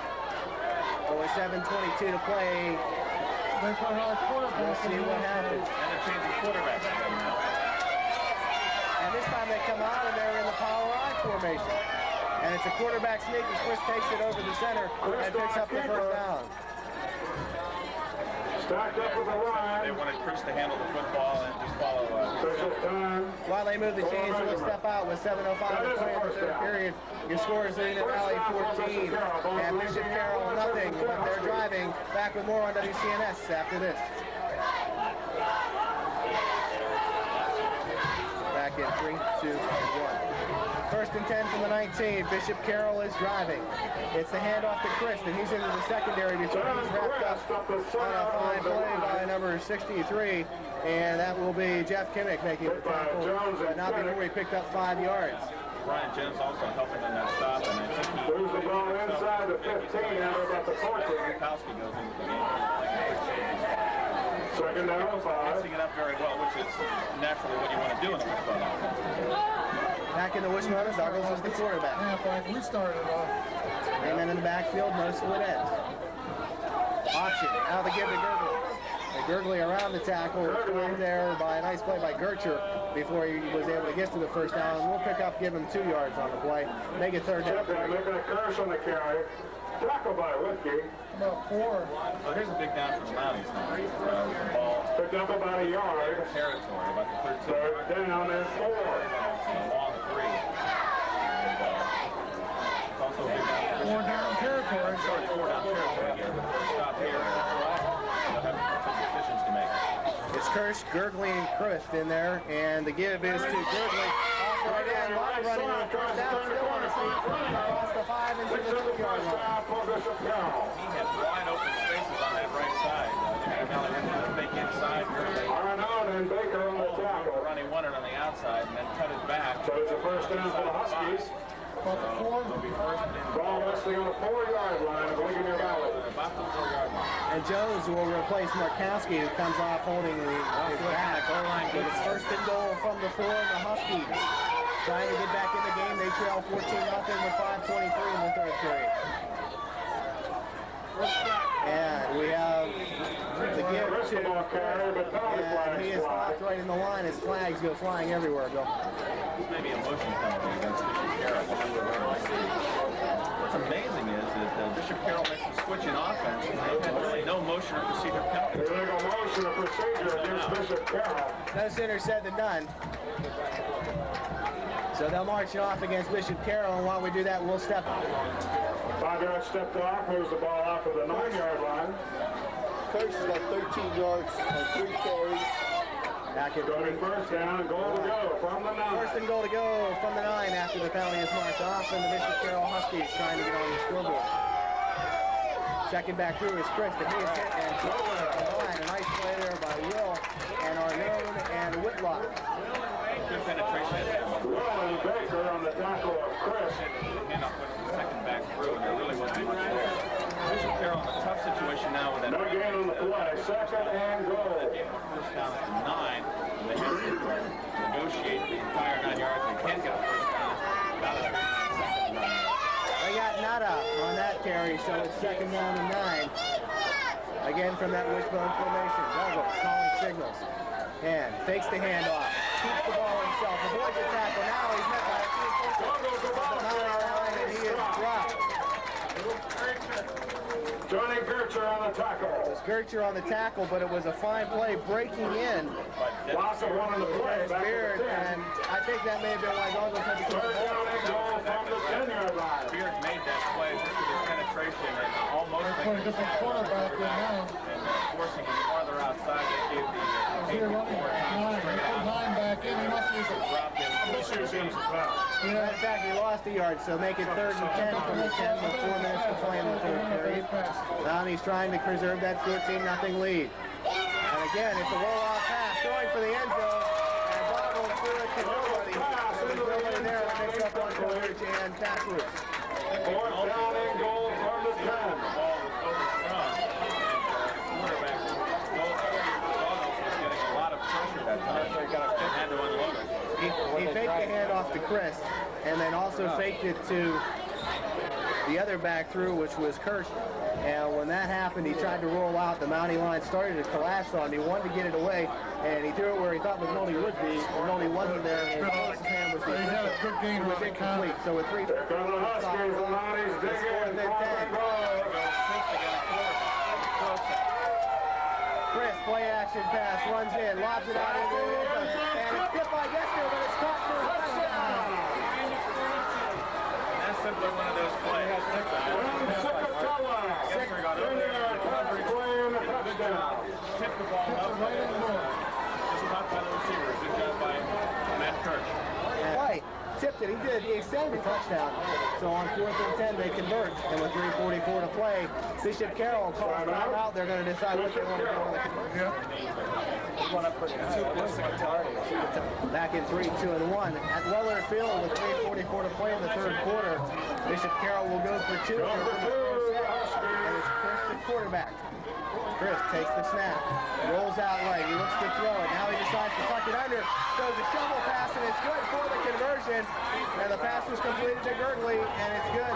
So with 7:22 to play, we'll see what happens. And they're changing quarterbacks again now. And this time they come out and they're in the power I formation. And it's a quarterback sneak, and Chris takes it over the center and picks up the first down. Stacked up with the line. They wanted Chris to handle the football and just follow While they move the chains, we'll step out with 7:05 to play in the third period. Your score is Ligoneer Valley 14 and Bishop Carroll nothing, but they're driving. Back with more on WCNS after this. Back in 3, 2, and 1. First and 10 from the 19. Bishop Carroll is driving. It's the handoff to Chris, and he's into the secondary before he's wrapped up on a fine play by number 63, and that will be Jeff Kimmick making the tackle, but not before he picked up 5 yards. Ryan Jones also helping on that stop, and I think he moves the ball inside the 15 out about the 14. Kowski goes into the game. Second down, 5. Mixing it up very well, which is naturally what you want to do in a wishbone offense. Back in the wishbone, Douglas is the quarterback. Yeah, Frank, we started off. And then in the backfield, no split ends. Option. Now they give to Gurgley. Gurgley around the tackle, joined there by a nice play by Gertcher before he was able to get to the first down. We'll pick up, give him 2 yards on the play. Make it third down. Making a curse on the carry. Tackle by Whitke. About 4. So here's a big down for the Mounties now. The ball picked up about a yard. Territory, about the 13. Third down and 4. A long 3. And, it's also a big down. 4 down territory. Sorry, 4 down territory here. But stop here. They'll have some decisions to make. It's Kirsch, Gurgley, and Christ in there, and the give is to Gurgley. Off right in, line running on first down, still on his feet. Across the 5 into the 2-yard line. He had wide open spaces on that right side. Valley went to the fake inside. Arnold and Baker on the tackle. Running one on the outside and then cut it back. So it's a first down for the Huskies. About the 4. Ball resting on the 4-yard line of Ligoneer Valley. About the 4-yard line. And Jones will replace Markowski, who comes off holding his back. But it's first and goal from the 4 and the Huskies. Trying to get back in the game. They trail 14-0 with 5:23 in the third period. And we have the give to, and he is locked right in the line. His flags go flying everywhere, Bill. Maybe a motion penalty against Bishop Carroll. What's amazing is that Bishop Carroll makes a switch in offense, and they had really no motion or procedure penalty. Illegal motion or procedure against Bishop Carroll. No sooner said than done. So they'll march off against Bishop Carroll, and while we do that, we'll step. 5 yards stepped off, moves the ball out to the 9-yard line. Kirsch has got 13 yards on 3 carries. Back at Going first down and goal to go from the 9. First and goal to go from the 9 after the penalty is marked off, and the Bishop Carroll Huskies trying to get on the scoreboard. Second back through is Chris, and he is hit and thrown at the line. A nice play there by Will and Arnone and Whitlock. Good penetration. Will and Baker on the tackle of Chris. Hand off the second back through, and there really wasn't much there. Bishop Carroll in a tough situation now with that. No gain on the play. Second and goal. First down at the 9, and they have to go negotiate the entire 9 yards. They can't get a first down. Not a second down. They got nada on that carry, so it's 2nd down and 9. Again from that wishbone formation. Douglas calling signals. And fakes the handoff. Keeps the ball himself. Avoids a tackle. Now he's met by a and he is dropped. Johnny Gertzer on the tackle. It was Gertzer on the tackle, but it was a fine play breaking in. Loss of one on the play. Back Beard, to the 10. and I think that may have been why Douglas had to keep the Third down and goal from the 10-yard line. Beard made that play just with his penetration and almost They're putting a different quarterback in now. and forcing him farther outside. They gave the Here, running 9 back in. He must use it. dropped him. In fact, he lost a yard, so make it 3rd and 10 from the 10 with 4 minutes to play in the 3rd period. Now he's trying to preserve that 14-0 lead. And again, it's a roll-off pass, throwing for the end zone, and Bob will throw it to nobody. There's nobody there that makes up on coverage and pass routes. 4th down and goal from the 10. The ball was overthrown. Quarterback was getting a lot of pressure that time. They had to unload it. He faked the handoff to Chris, and then also faked it to the other back through, which was Kirsch. And when that happened, he tried to roll out. The Mountie line started to collapse on him. He wanted to get it away, and he threw it where he thought McNulty would be. McNulty wasn't there, and his hand was incomplete. So with 3 Here come the Huskies. The Mounties dig in. 4th and goal. Chris, play action pass, runs in, lobs it out into the end zone, and it's tipped by Gessner, but it's caught for a touchdown. That's simply one of those plays. Gessner got over there. Tipped the ball up. Just caught by the receiver. Good job by Matt Kirsch. Right, tipped it, he did, he extended the touchdown. So on 4th and 10, they convert, and with 3:44 to play, Bishop Carroll calls timeout. They're going to decide what they want to do on the conversion. Back in 3, 2, and 1. At Weller Field with 3:44 to play in the 3rd quarter, Bishop Carroll will go for 2. And it's Chris the quarterback. Chris takes the snap, rolls out right, he looks to throw it, now he decides to tuck it under, throws a shovel pass, and it's good for the conversion, and the pass was completed to Gertley, and it's good.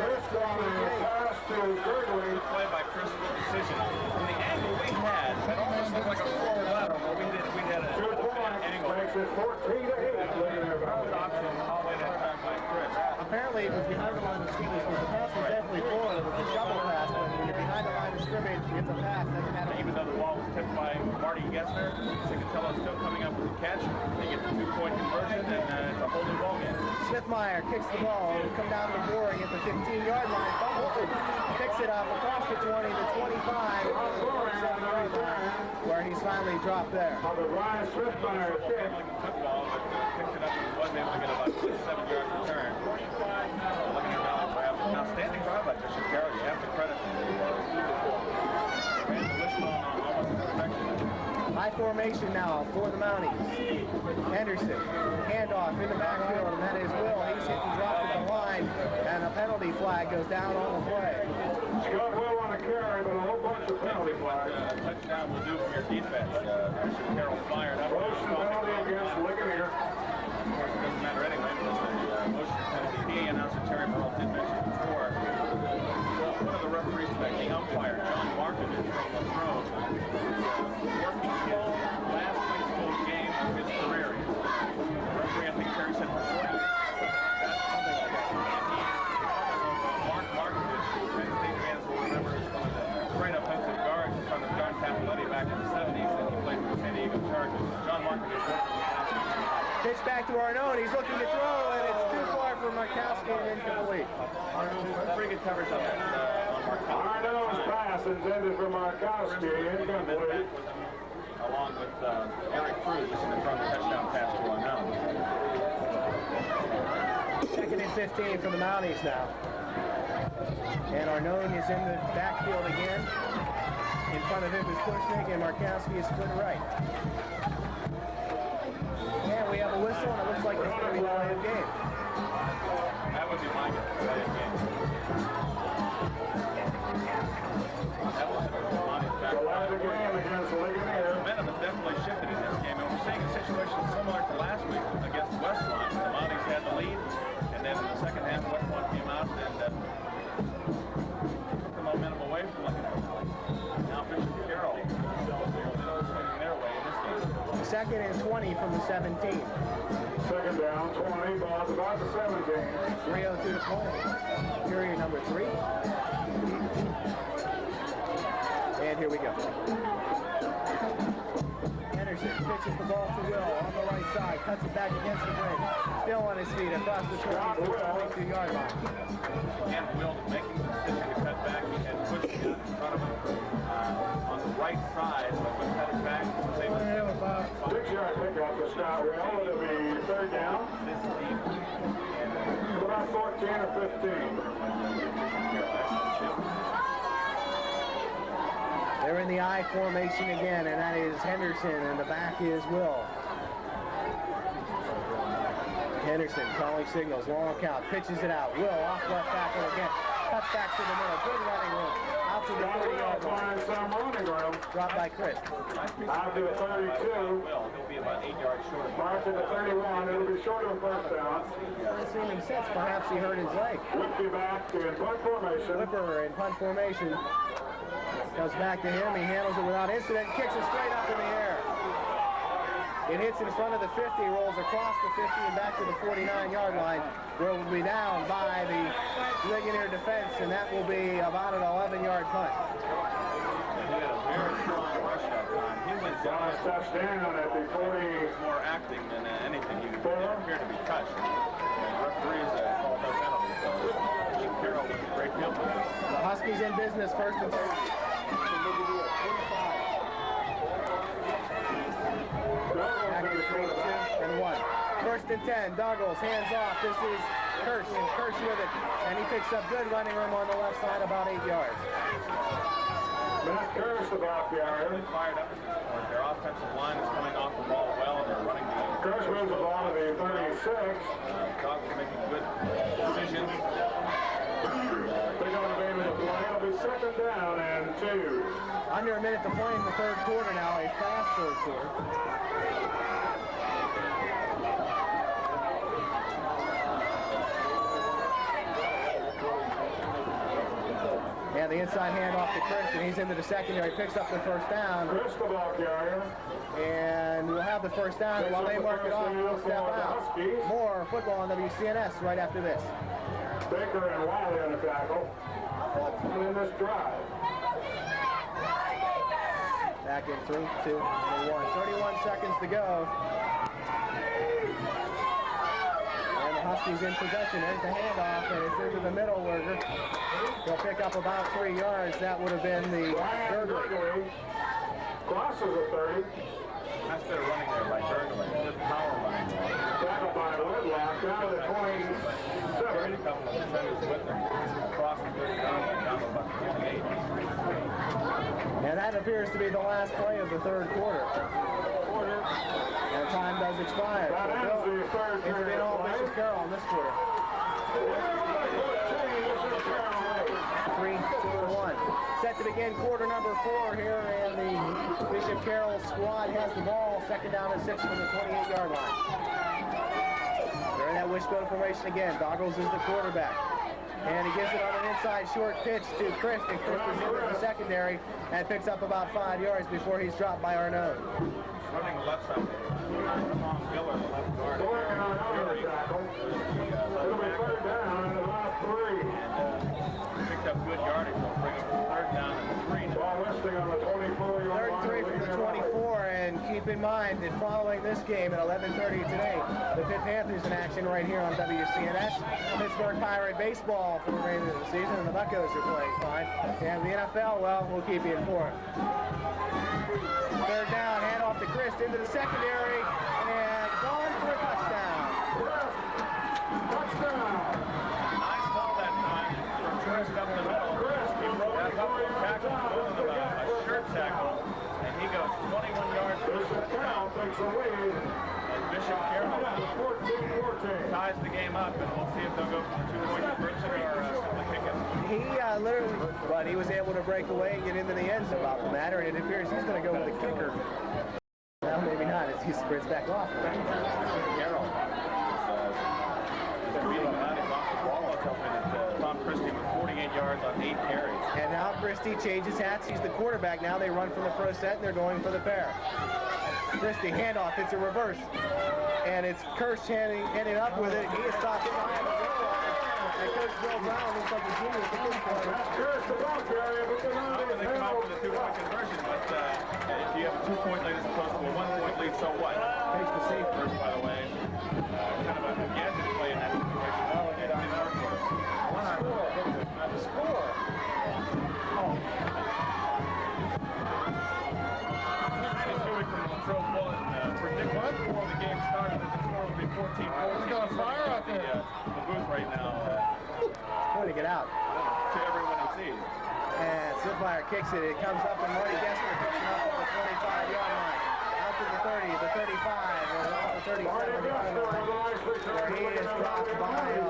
Play by Chris with precision. From the angle we had, it almost looked like a forward lateral, but we had an angle. Makes it 14-8. Option all the way that time by Chris. Apparently it was behind the line of scrimmage, but the pass was definitely forward. It was a shovel pass, but when you're behind the line of scrimmage, it's a pass. Doesn't matter. Even though the ball was tipped by Marty Gessner, Cicatello still coming up with the catch. They get the 2-point conversion, and it's a whole new ball game. Smithmeyer kicks the ball. It'll come down to Boring at the 15-yard line. Bumbles picks it up across the 20 to 25, where he's finally dropped there. Ryan Smithmeyer kick. Football, but picked it up and wasn't able to get about a 7-yard return. Looking around, perhaps an outstanding drive by Bishop Carroll. You have to credit him. Ran the wishbone on almost perfection. High formation now for the Mounties. Henderson, handoff in the backfield, and that is Will. He's hit and dropped at the line, and a penalty flag goes down on the play. Scott Will on a carry, but a whole bunch of penalty flags. Touchdown will do for your defense. Bishop Carroll fired up. Motion penalty against Ligoneer. Of course, it doesn't matter anyway because the motion penalty, the announcer Terry Burrell did mention before. One of the referees, the umpire, John Markovich from the Throne, working his last high school game of his career. The referee, I think Terry said for 40 years. That's something like that. Mark Markovich, who Penn State fans will remember as one of the great offensive guards in front of John Cappelletti back in the 70s, and he played for the San Diego Chargers. John Markovich worked with the Pitch back to Arnone. He's looking to throw, and it's too far for Markowski and incomplete. pretty good coverage on that. Arnone's pass intended for Markowski, incomplete. Along with Eric Cruz, and throwing the touchdown pass to Arnone. 2nd and 15 for the Mounties now. And Arnone is in the backfield again. In front of him is Kushnick, and Markowski is split right. And we have a whistle, and it looks like it's going to be the delay of game. That would be my guess. Delay of game. That was the Monty's back. Delay the game against Ligoneer. Momentum has definitely shifted in this game, and we're seeing a situation similar to last week against Westmont. The Mounties had the lead, and then in the second half, Westmont came out and took the momentum away from Ligoneer. Now Bishop Carroll swinging their way in this game. Second and 20 from the 17. Second down, 20, ball's about the 17. 3:02 to play. Period number 3. And here we go. Henderson pitches the ball to Will on the right side, cuts it back against the ring. Still on his feet across the 22-yard line. Again, Will making the decision to cut back. He had pushed it in front of him on the right side, but when cut it back, he was able to get about 6-yard pickup for Scott Will. It'll be third down. this deep. And About 14 or 15. They're in the I formation again, and that is Henderson, and the back is Will. Henderson calling signals, long count, pitches it out. Will off left tackle again, cuts back to the middle. Good running room, out to the 30-yard line. Find some running room. Dropped by Chris. Out to the 32. He'll be about 8 yards short. Mark to the 31. It'll be short of a first down. Haven't seen him since. Perhaps he hurt his leg. Whippy back in punt formation. Whipper in punt formation. Comes back to him. He handles it without incident. Kicks it straight up in the air. It hits in front of the 50, rolls across the 50 and back to the 49-yard line, where it will be down by the Ligoneer defense, and that will be about an 11-yard punt. He had a very strong rush that time. He went down. Touchdown at the 40. He was more acting than anything. He didn't appear to be touched. And referees called no penalty, so Bishop Carroll with a great field position. The Huskies in business, first and 10. And 1. First and 10. Doggles, hands off. This is Kirsch, and Kirsch with it. And he picks up good running room on the left side, about 8 yards. Matt Kirsch about the iron. Fired up at this point. Their offensive line is coming off the ball well, and they're running the Kirsch moves the ball to the 36. Dogs are making good decisions. They're going to be able to play. It'll be second down and 2. Under a minute to play in the third quarter now, a fast third quarter. And the inside handoff to Christian. He's into the secondary, picks up the first down. Chris the ball carrier. And we'll have the first down, and while they mark it off, we'll step out. More football on WCNS right after this. Baker and Wiley on the tackle. In this drive. Back in 3, 2, 1. 31 seconds to go. And the Huskies in possession. There's the handoff, and it's into the middle where they'll pick up about 3 yards. That would have been the Burgley. Crosses a 30. That's their running there by Burgley. Good power line. Tackled by Whitlock down to the 27. A couple of defenders with them. Across the 30-yard line, down to about 28. And that appears to be the last play of the third quarter. And time does expire. That ends the third It's been all play. Bishop Carroll in this quarter. 3, 2, 1. Set to begin quarter number 4 here, and the Bishop Carroll squad has the ball. Second down and 6 from the 28-yard line. They're in that wishbone formation again. Doggles is the quarterback. And he gives it on an inside short pitch to Chris, and Chris is into the secondary and picks up about 5 yards before he's dropped by Arnaud. Running the left side. Tom Miller, the left guard. Working on another tackle. It'll be third down and about 3. And picked up good yardage. They'll bring it to third down and 3 now. Ball listing on the 24-yard Third line. and 3 from the 24, and keep in mind that following this game at 11:30 today, the Pitt Panthers in action right here on WCNS. Pittsburgh Pirate baseball for the remainder of the season, and the Buccos are playing fine. And the NFL, well, we'll keep you informed. Third down, handoff to Chris into the secondary, and gone for a touchdown. Touchdown. Nice ball that time from Chris up the middle. He broke a couple of tackles with a shirt tackle, and he goes 21 yards for a touchdown. Takes the lead. And Bishop Carroll 14-14. ties the game up, and we'll see if they'll go for the 2-point conversion or simply kick it. He literally, but he was able to break away and get into the end zone about the matter, and it appears he's going to go with the kicker. Well, maybe not as he sprints back off. Carroll has been beating the Mounties off the ball. It's helping Tom Christie with 48 yards on 8 carries. And now Christie changes hats. He's the quarterback. Now they run from the pro set, and they're going for the pair. Christie, handoff. It's a reverse. And it's Kirsch heading up with it. He is stopped behind the goal line. And Coach Bill Brown looks like a genius at this point. Here's the ball carrier, but the They come out with a 2-point conversion, but if you have a 2-point lead as opposed to a 1-point lead, so what? Takes the safe First, by the way, kind of a gadget play in that situation. Oh, get on the score. The score. From the control bullet predict before the game started that the score would be 14-14. We got a fire out there. The booth right now. Pointing it out. To everyone who sees. And Sidmeyer kicks it. It comes up, and Marty Gessler picks it up at the 25-yard line. Out to the 30, the 35, or off the 37, where he is dropped by the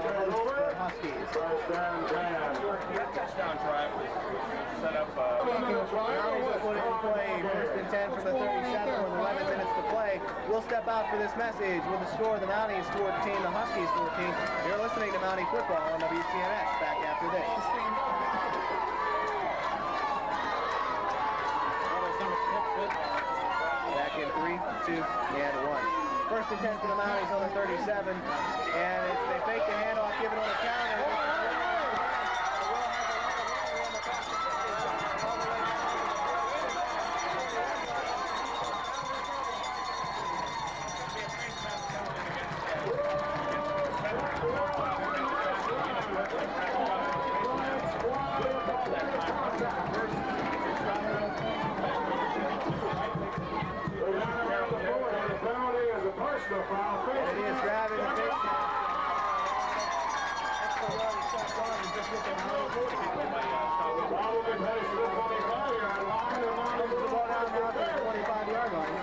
Huskies. That touchdown drive was set up. Mounties will put it in play. First and 10 from the 37 with 11 minutes to play. We'll step out for this message with the score: the Mounties 14, the Huskies 14. You're listening to Mountie Football on WCNS. Back after this. Back in 3, 2, and 1. First and 10 for the Mounties on the 37, and they fake the handoff, give it on the counter. It is driving the face down. That's the one he shot on and just with the whole ball down now to the 25-yard line.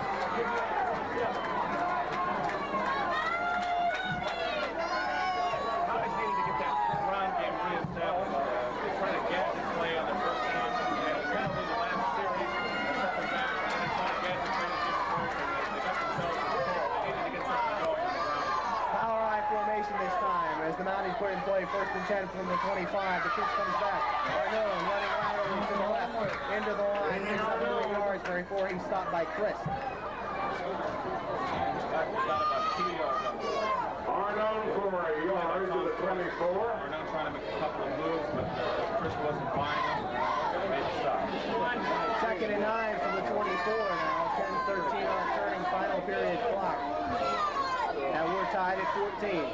How they needed to get that run game reestablished. They're trying to get and play on their first game. And apparently the last series, they're stepping back and they're trying to get and trying to get they got themselves in the ball. They needed to get something going on the ground. Power I formation this time as the Mounties put in play first and 10 from the 25. The pitch comes back. Arnone running laterally to the left, into the line, picks up 3 yards before he's stopped by Chris. Got about 2 yards on the play. Arnone for a yard to the 24. Arnone trying to make a couple of moves, but Chris wasn't buying them. Made the stop. Second and 9 from the 24 now. 10-13 on turning final period clock. And we're tied at 14.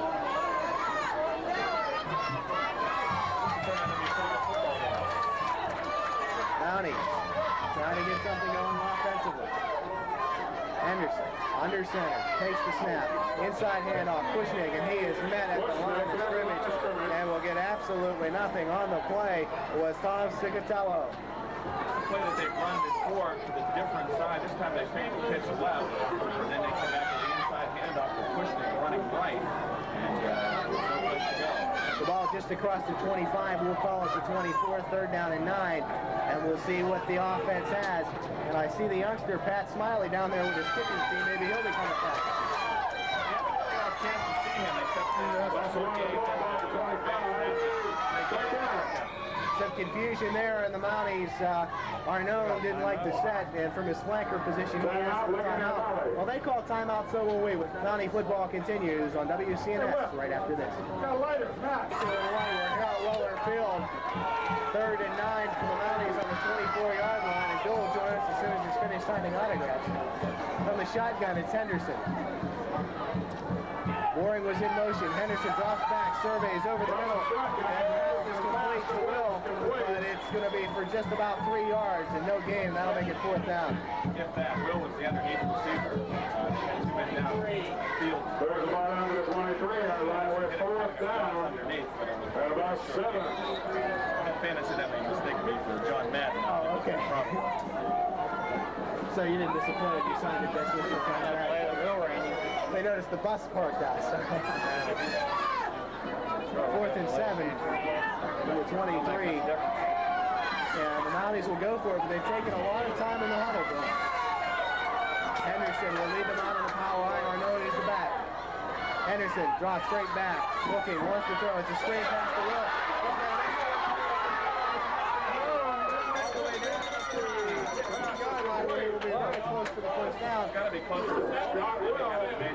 Mounties trying to get something going offensively. Henderson, under center, takes the snap. Inside handoff, Pushnig, and he is met at the line of scrimmage and will get absolutely nothing on the play. Was Tom Cicatello. The play that they've run before to the different side. This time they fake the pitch left, and then they come back to the inside handoff to Pushnig running right, and there's no place to go. The ball just across the 25. We'll call it the 24, third down and 9, and we'll see what the offense has. And I see the youngster Pat Smiley down there with his kicking team. Maybe he'll become a Pat. Yeah, we got a chance to see him, except Westwood gave Some confusion there, and the Mounties, Arnone didn't like the set, and from his flanker position, he asked for timeout. Well, they call timeout, so will we. Mountie football continues on WCNS right after this. We're out Weller Field. Third and 9 for the Mounties on the 24-yard line, and Bill will join us as soon as he's finished signing autographs. From the shotgun, it's Henderson. Boring was in motion. Henderson drops back, surveys over the middle, and is complete to Will, but it's going to be for just about 3 yards and no gain. That'll make it fourth down. If that, Will was the underneath receiver. Two men down field. There's about under the 23-yard line. We're fourth down. Underneath, but it was At about 7. fantasy that may mistake me for John Madden. Oh, okay. So you didn't disappoint. You signed a best with your contract. They noticed the bus parked outside. 4th and 7 to the 23. And the Mounties will go for it, but they've taken a lot of time in the huddle. Henderson Henderson will lead them out on the power line. Arnaud is the back. Henderson draws straight back. Looking, wants to throw. It's a screen pass to Will. He will be very close to the first down. It's got to be close to the first down. They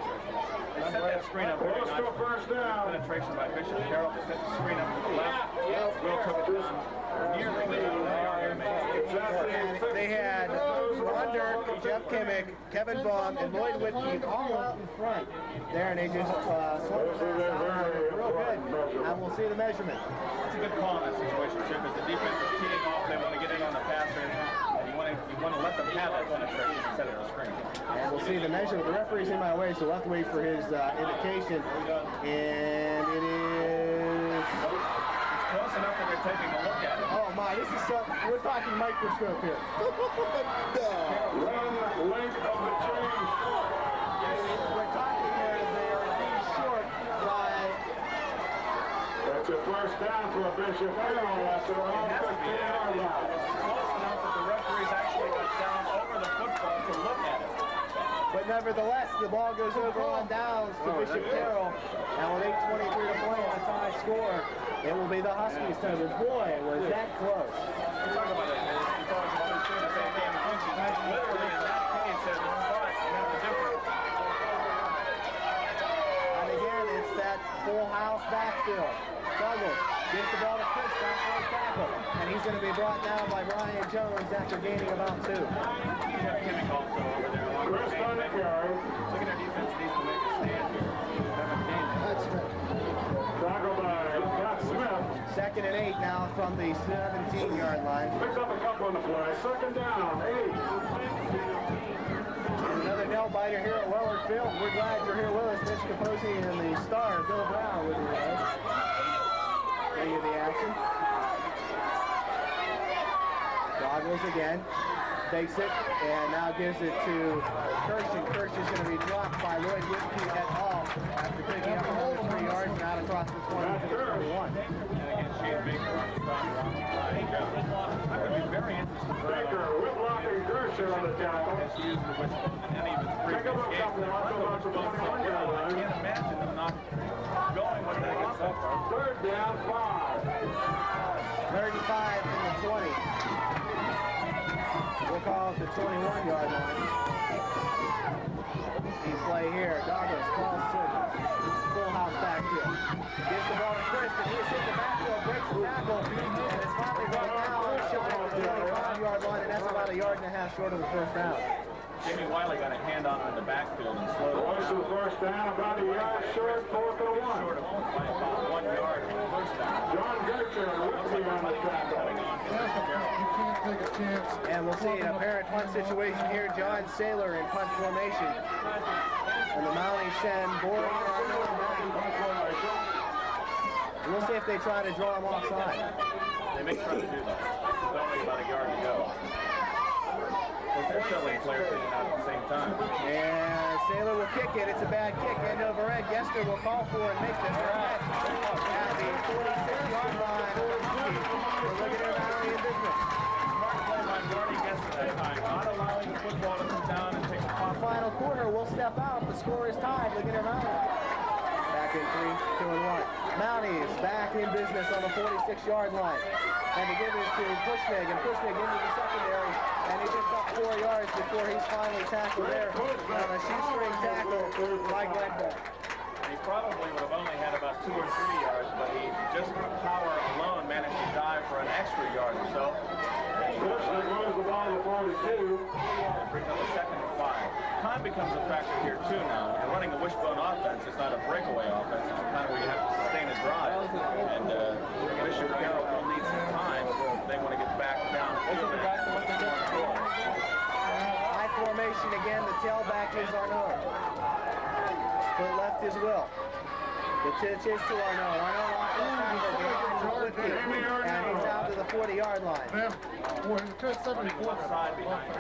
set that screen up very nice. Penetration by Bishop Carroll to set the screen up to the left. Will took it down nearly They had Ron Dirk, Jeff Kimmick, Kevin Baum, and Lloyd Whitby all out in front there, and they just swung real good. And we'll see the measurement. It's a good call in that situation, Chip, as the defense is teeing off. They want to get in on the passer, and you want to let them have that penetration instead of the screen. And we'll see the measurement. The referee's in my way, so we'll have to wait for his indication. And it is... It's close enough that they're taking a look at it. Oh my, this is so... We're talking microscope here. One length of the change. We're talking here, they are being short by... That's a first down for Bishop Carroll. That's around 15-yard line. It's close enough that the referees actually got down over the football to look at it. But nevertheless, the ball goes over on downs to Bishop Carroll. And with 8:23 to play and a tie score, it will be the Huskies' turn. But boy, was that close. You talk about it. You talk about the same game as literally in that case, there's a spot and the difference. And again, it's that full house backfield. Douglas gives the ball to Chris, back right tackle. And he's going to be brought down by Brian Jones after gaining about 2. Jeff Kimmick also over there. Chris on the carry. Look at their defense needs to make a stand here. That's right. Tackle by Scott Smith. 2nd and 8 now from the 17-yard line. Picks up a couple on the play. 2nd down, 8. Another nail biter here at Willard Field. We're glad you're here with us. Mitch Capozzi and the star, Bill Brown, with you guys. Bring you the action. Goggles again. Takes it and now gives it to Kirsch, and Kirsch is going to be dropped by Lloyd Whitby et al. After picking up another 3 yards and out across the 20 to the 21. And again, Shane Baker on the front line. I would be very interested. Baker, Whitlock, and Gershon on the tackle. Has used the Wishbone in any of its previous games. I can't imagine them not going with that against that far. 3rd down, 5. 35 from the 20. We'll call it the 21-yard line. He's play here. Douglas calls Silvers. Full house backfield. Gives the ball to Chris, and he's hit the backfield, breaks the tackle, and it's finally brought down short of the 25-yard line, and that's about 1.5 yards short of the first down. Jamie Wiley got a handoff in the backfield and slowed it Voice of the first down, about 1 yard short, 4th and 1. short of by about 1 yard on the first down. John Gertcher and Whitby on the tackle. You can't take a chance. And we'll see an apparent punt situation here. John Saylor in punt formation. And the Mounties send Boring back. We'll see if they try to draw him offside. They may try to do that. There's only about 1 yard to go. They're shuttling players in and out at the same time. And Saylor will kick it. It's a bad kick. End over end. Gester will call for it and make this catch at the 46-yard line. We're looking at Mountie in business. Smart play by Marty Gester that time, not allowing the football to come down and take a pop. Final quarter will step out. The score is tied. Look at Mountie. Back in 3, 2, and 1. Mounties back in business on the 46-yard line. And to give this to Pushnig, and Pushnig into the secondary, and he picks up 4 yards before he's finally tackled there on a shoestring tackle by Glenn. He probably would have only had about 2 or 3 yards, but he just power alone managed to dive for an extra yard or so. Gershon moves the ball to 42. And brings up a 2nd and 5. Time becomes a factor here too now. You're running a wishbone offense. It's not a breakaway offense. It's kind of where you have to sustain a drive. And Bishop Carroll will need some time if they want to get back down. High formation again. The tailback is Arnaud. Split left is Will. The pitch is to Arnaud. Arnaud off the tackle behind the 50, and he's out to the 40-yard line. Boy, he cut 74 side behind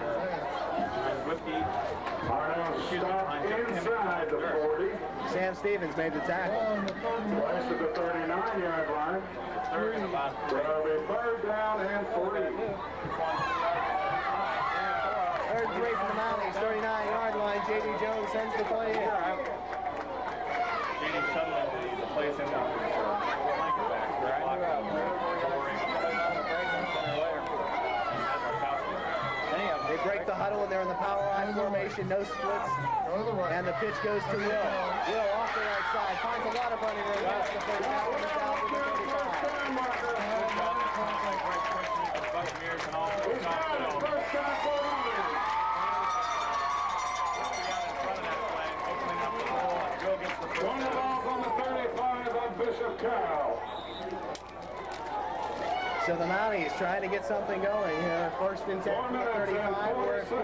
Whitby. Arnaud stopped inside the 40. Sam Stevens made the tackle. West of the 39-yard line. 3rd and about 3. That'll be 3rd down and 3. Third and 3 from the Mounties, 39-yard line. J.D. Jones sends the play in. J.D. suddenly the plays him down. They break the huddle and they're in the power line formation, no splits. And the pitch goes to Will. Will off the right side, finds a lot of running room. That's the first down from the south of the 35. One and off on the 35 of Bishop Carroll. So the Mounties trying to get something going here. First and 10 from the 35. We're at 4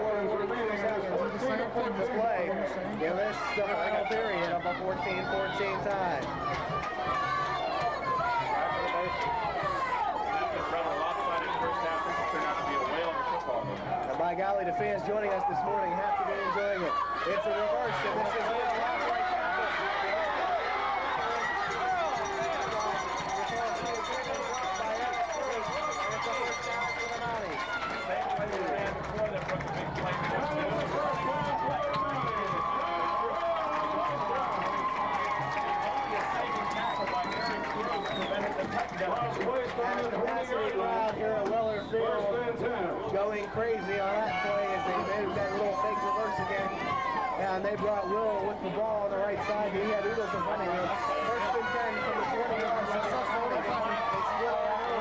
seconds to play in this final period of a 14-14 tie. And by golly, the fans joining us this morning have to be enjoying it. It's a reverse, and this is Will off right tackle. Going crazy on that play as they made that little fake reverse again. And they brought Will with the ball on the right side. He had Oodles in front of him. First and 10 from the 20-yard line. They split wide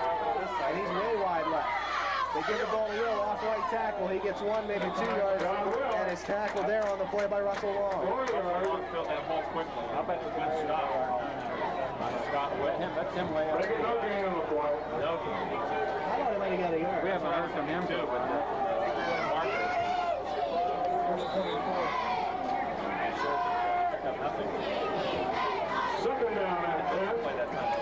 left. And he's way wide left. They give the ball to Will off right tackle. He gets 1, maybe 2 yards. And is tackled there on the play by Russell Long. Long filled that hole quickly. I bet it's a good stop. Scott Will. That's him way up. No gain on the play. No gain. I thought he might have got a yard. We haven't heard from him too, but nothing. Second down and 10. Play that time.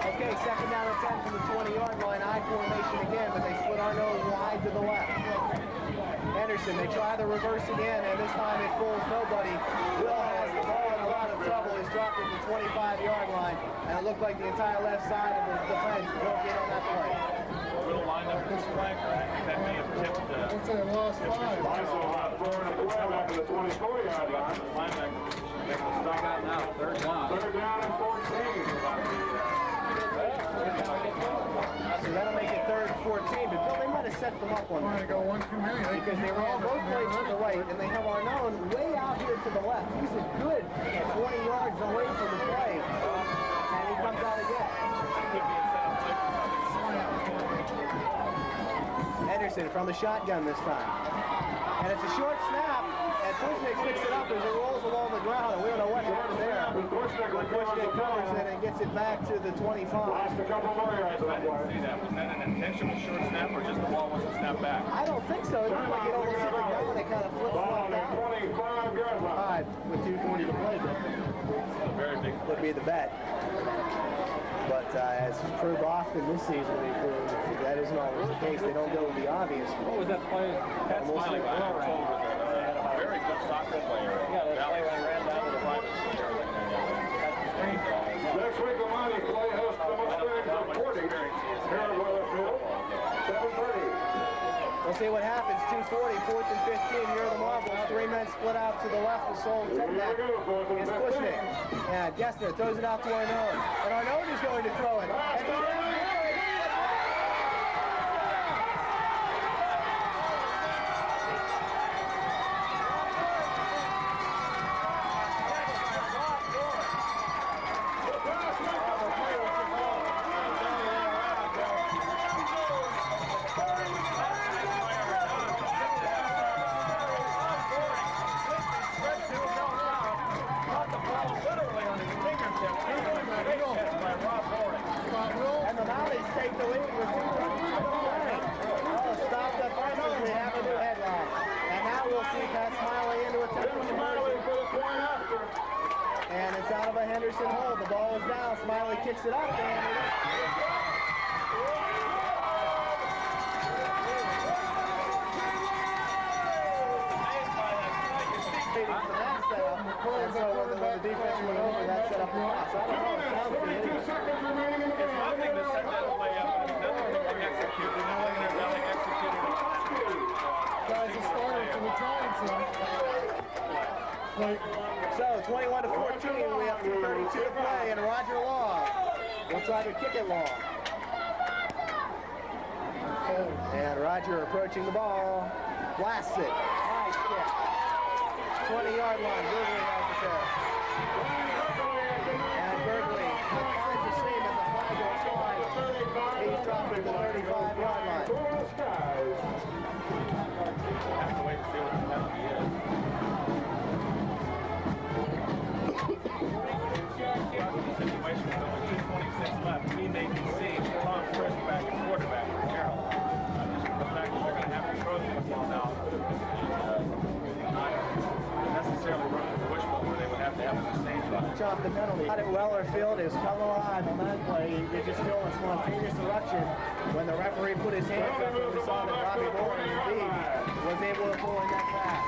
Okay, second down and 10 from the 20-yard line. I formation again, but they split Arnaud wide to the left. Henderson, they try the reverse again, and this time it fools nobody. Will has the ball in a lot of trouble. He's dropped it to the 25-yard line, and it looked like the entire left side of the defense broke in on that play. Will lined up his flanker. I think that may have tipped. Looks like they lost 5. Throwing a play back to the 24-yard line. Linebacker makes the stop out now. Third down. Third down and 14. So that'll make it third and 14, but Bill, they might have set them up on Trying to that. go one too many. Because they were all both plays to the right, and they have Arnaud way out here to the left. He's a good 20 yards away from the play, and he comes out again. Henderson from the shotgun this time. And it's a short snap, and Pushnik picks it up as it rolls along the ground, and we don't know what happened there. Pushnik recovers it and gets it back to the 25. Lost a couple more yards I on didn't play. see that. Was that an intentional short snap or just the ball wasn't snapped back? I don't think so. It looked like it almost hit the ground and it kind of flipped Ball on like the that. 25-yard line. With 2:40 to play, Bill. A very big play. Would be the bet. But as proved often this season, that isn't always the case. They don't go with the obvious. what was that play? Pat Smiley, I was told, was a very good soccer player. Yeah, that play when he ran down to the private Next week, the Mighty play hosts the Mustangs of 40. Here at Weatherfield, 7:30. We'll see what happens. 2:40, 4th and 15. Here are the Marbles. 3 men split out to the left. The sole checkback is Pushnik. And Gessner throws it out to Arnaud. And Arnaud is going to throw it. And he does. And the Mounties take the lead with 2 minutes to play. Oh, stopped up Arnold. We have a new headline. And now we'll see Pat Smiley into a temple conversion. And it's out of a Henderson hole. The ball is down. Smiley kicks it up. And so when the defense went over, that set up the pass. I don't know. It sounds good. 22 seconds remaining in the It's game. one thing to set that play up, and it's another thing to execute. You know, Ligoneer Valley executed on that. Guys, the starter for the Giants. Like, So 21 to 14, we have 2:32 to play, and Roger Long will try to kick it long. And Roger approaching the ball, blasts it, high kick, 20-yard line. Burgley has the catch. And Burgley finds the seam as the flag goes flying. He's dropped at the 35-yard line. Have to wait and see what the penalty is. Situation with only 2:26 left. He may be seeing Tom Frisk back at quarterback for Carroll. Just the fact that they're going to have to throw the football now. Not necessarily run the wishbone where they would have to have a sustained run. Chop the penalty. Out at Weller Field is come alive on that play. You just feel a spontaneous eruption when the referee put his hands up and we saw that Robbie Moore indeed was able to pull in that pass.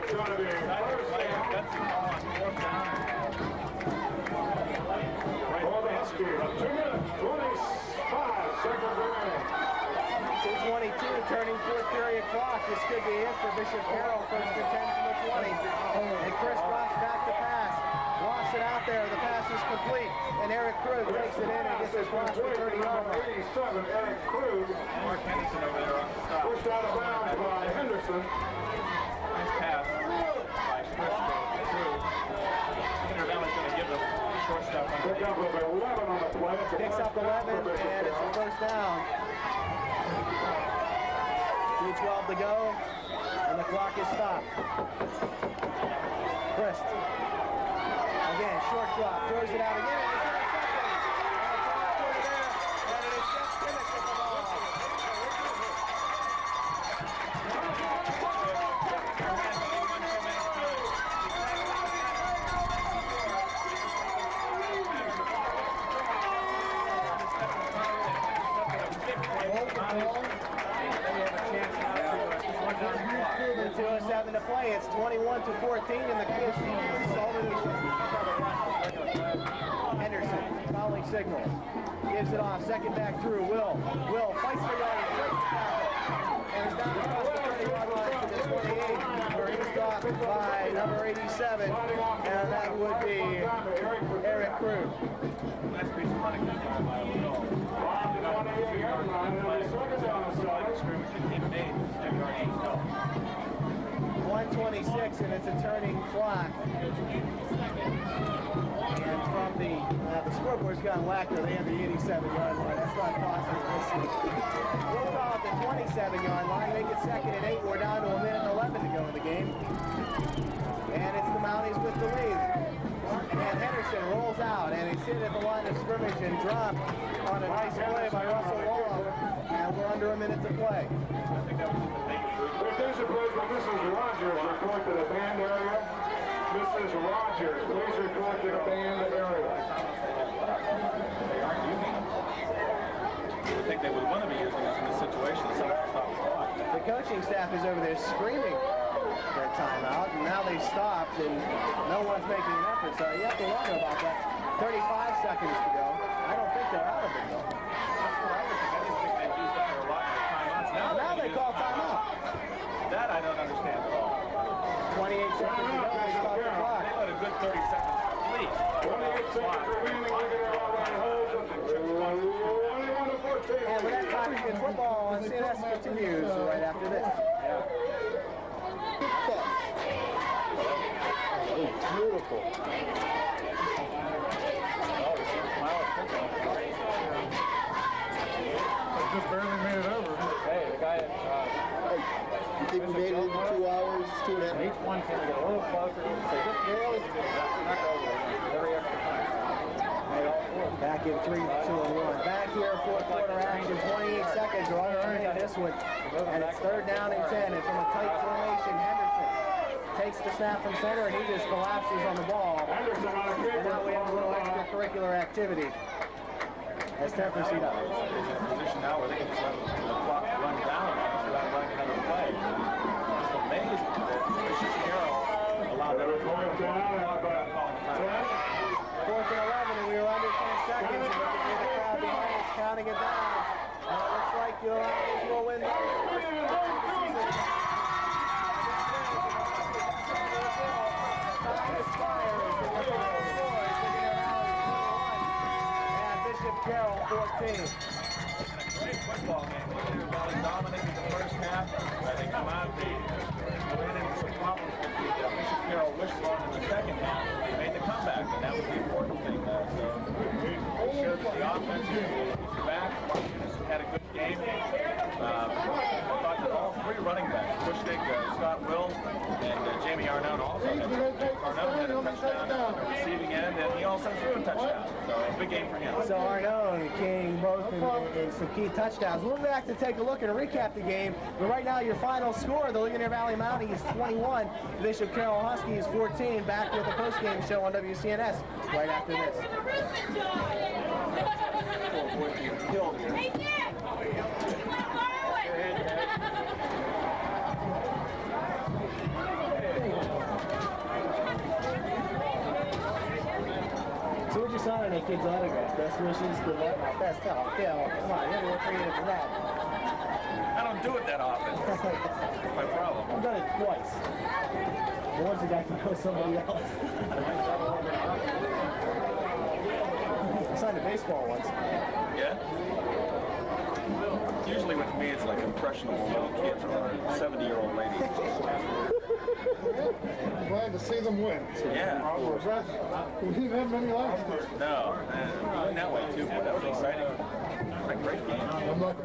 It's going to be That's a call on fourth down. Hold on, Steve. 2 minutes, 25 seconds remaining. 2:22, turning fourth period clock. This could be it for Bishop Carroll. First and 10 from the 20. And Chris drops back to pass. Lofts it out there. The pass is complete. And Eric Krug takes it in and gets it across the 30-yard line. 87, Eric Krug. Mark Henderson over there on the stop. Pushed out of bounds by Henderson. Nice pass by Frisk to Ligoneer Valley's going to give the short stop on Pick up with 11 on the play. Picks up 11, and it's a first down. 2:12 to go, and the clock is stopped. Christ. Again, short drop, throws it out again, and it's intercepted. And it is Jeff Kimmick with the ball. With 2:07 to play, it's 21 to 14, and the Kids Henderson, fouling signal. Gives it off, second back through, Will fights for yardage, breaks the tackle, and is down across the 30-yard line to the 28, where he's dropped by number 87, and that would be Eric Krug. Last piece of running back by Will. 1:26, and it's a turning clock. And from the scoreboard's gone wacko, they have the 87-yard line. That's not possible. We'll call it the 27-yard line. Make it second and 8. We're down to a minute and 11 to go in the game. And it's the Mounties with the lead. And Henderson rolls out, and he's hit at the line of scrimmage and dropped on a nice play by Russell Wall. And we're under a minute to play. There's a play from Mrs. Rogers. Report to the band area. Mrs. Rogers, please report to the band area. They aren't using them. I think they would want to be using this in this situation. The coaching staff is over there screaming for a timeout, and now they stopped, and no one's making an effort, so you have to wonder about that. 35 seconds to go. I don't think they're out of it, though. That's what I would think. I didn't think they'd used up their allotment of timeouts. Now they call timeout. That I don't understand at all. 28 seconds to go. They stop the clock. They let a good 30 seconds complete. 28 seconds remaining. Look at our line holds. 21 to 14. And with that time in football, CNS continues right after this. Beautiful. just barely made it over. Hey, the guy at You think we made it in 2 hours, 2.5? each one can get a little closer and say, this girl is not over every extra time. Made all four. Back in 3, 2, and 1. Back here, fourth quarter action, 28 seconds. We're underneath this one. And it's third down and 10. And from a tight formation, Henderson takes the snap from center, and he just collapses on the ball. Henderson on a And now we have a little extracurricular activity as Temper seat up. They're in a position now where they can just let the clock run down without running another play. It's amazing that Bishop Carroll allowed them to thought Will and Jamie Arnone also had Arnone had a touchdown on the receiving end, and he also threw a touchdown. So a big game for him. So Arnone and King both in some key touchdowns. We'll be back to take a look and recap the game. But right now, your final score, the Ligoneer Valley Mounties 21, Bishop Carroll Huskies 14. Back with a post-game show on WCNS right after this. So what'd you sign on that kid's autograph? Best wishes, good luck, best help. Yeah, come on, you gotta work creative for that. I don't do it that often. That's my problem. I've done it twice. Once the guy can know somebody else. I signed a baseball once. Yeah? Usually with me, it's like impressionable little kids or 70-year-old ladies. I'm glad to see them win. Yeah. We didn't have many last year. No, and that way too, boy. That was exciting. What a great game. I'm not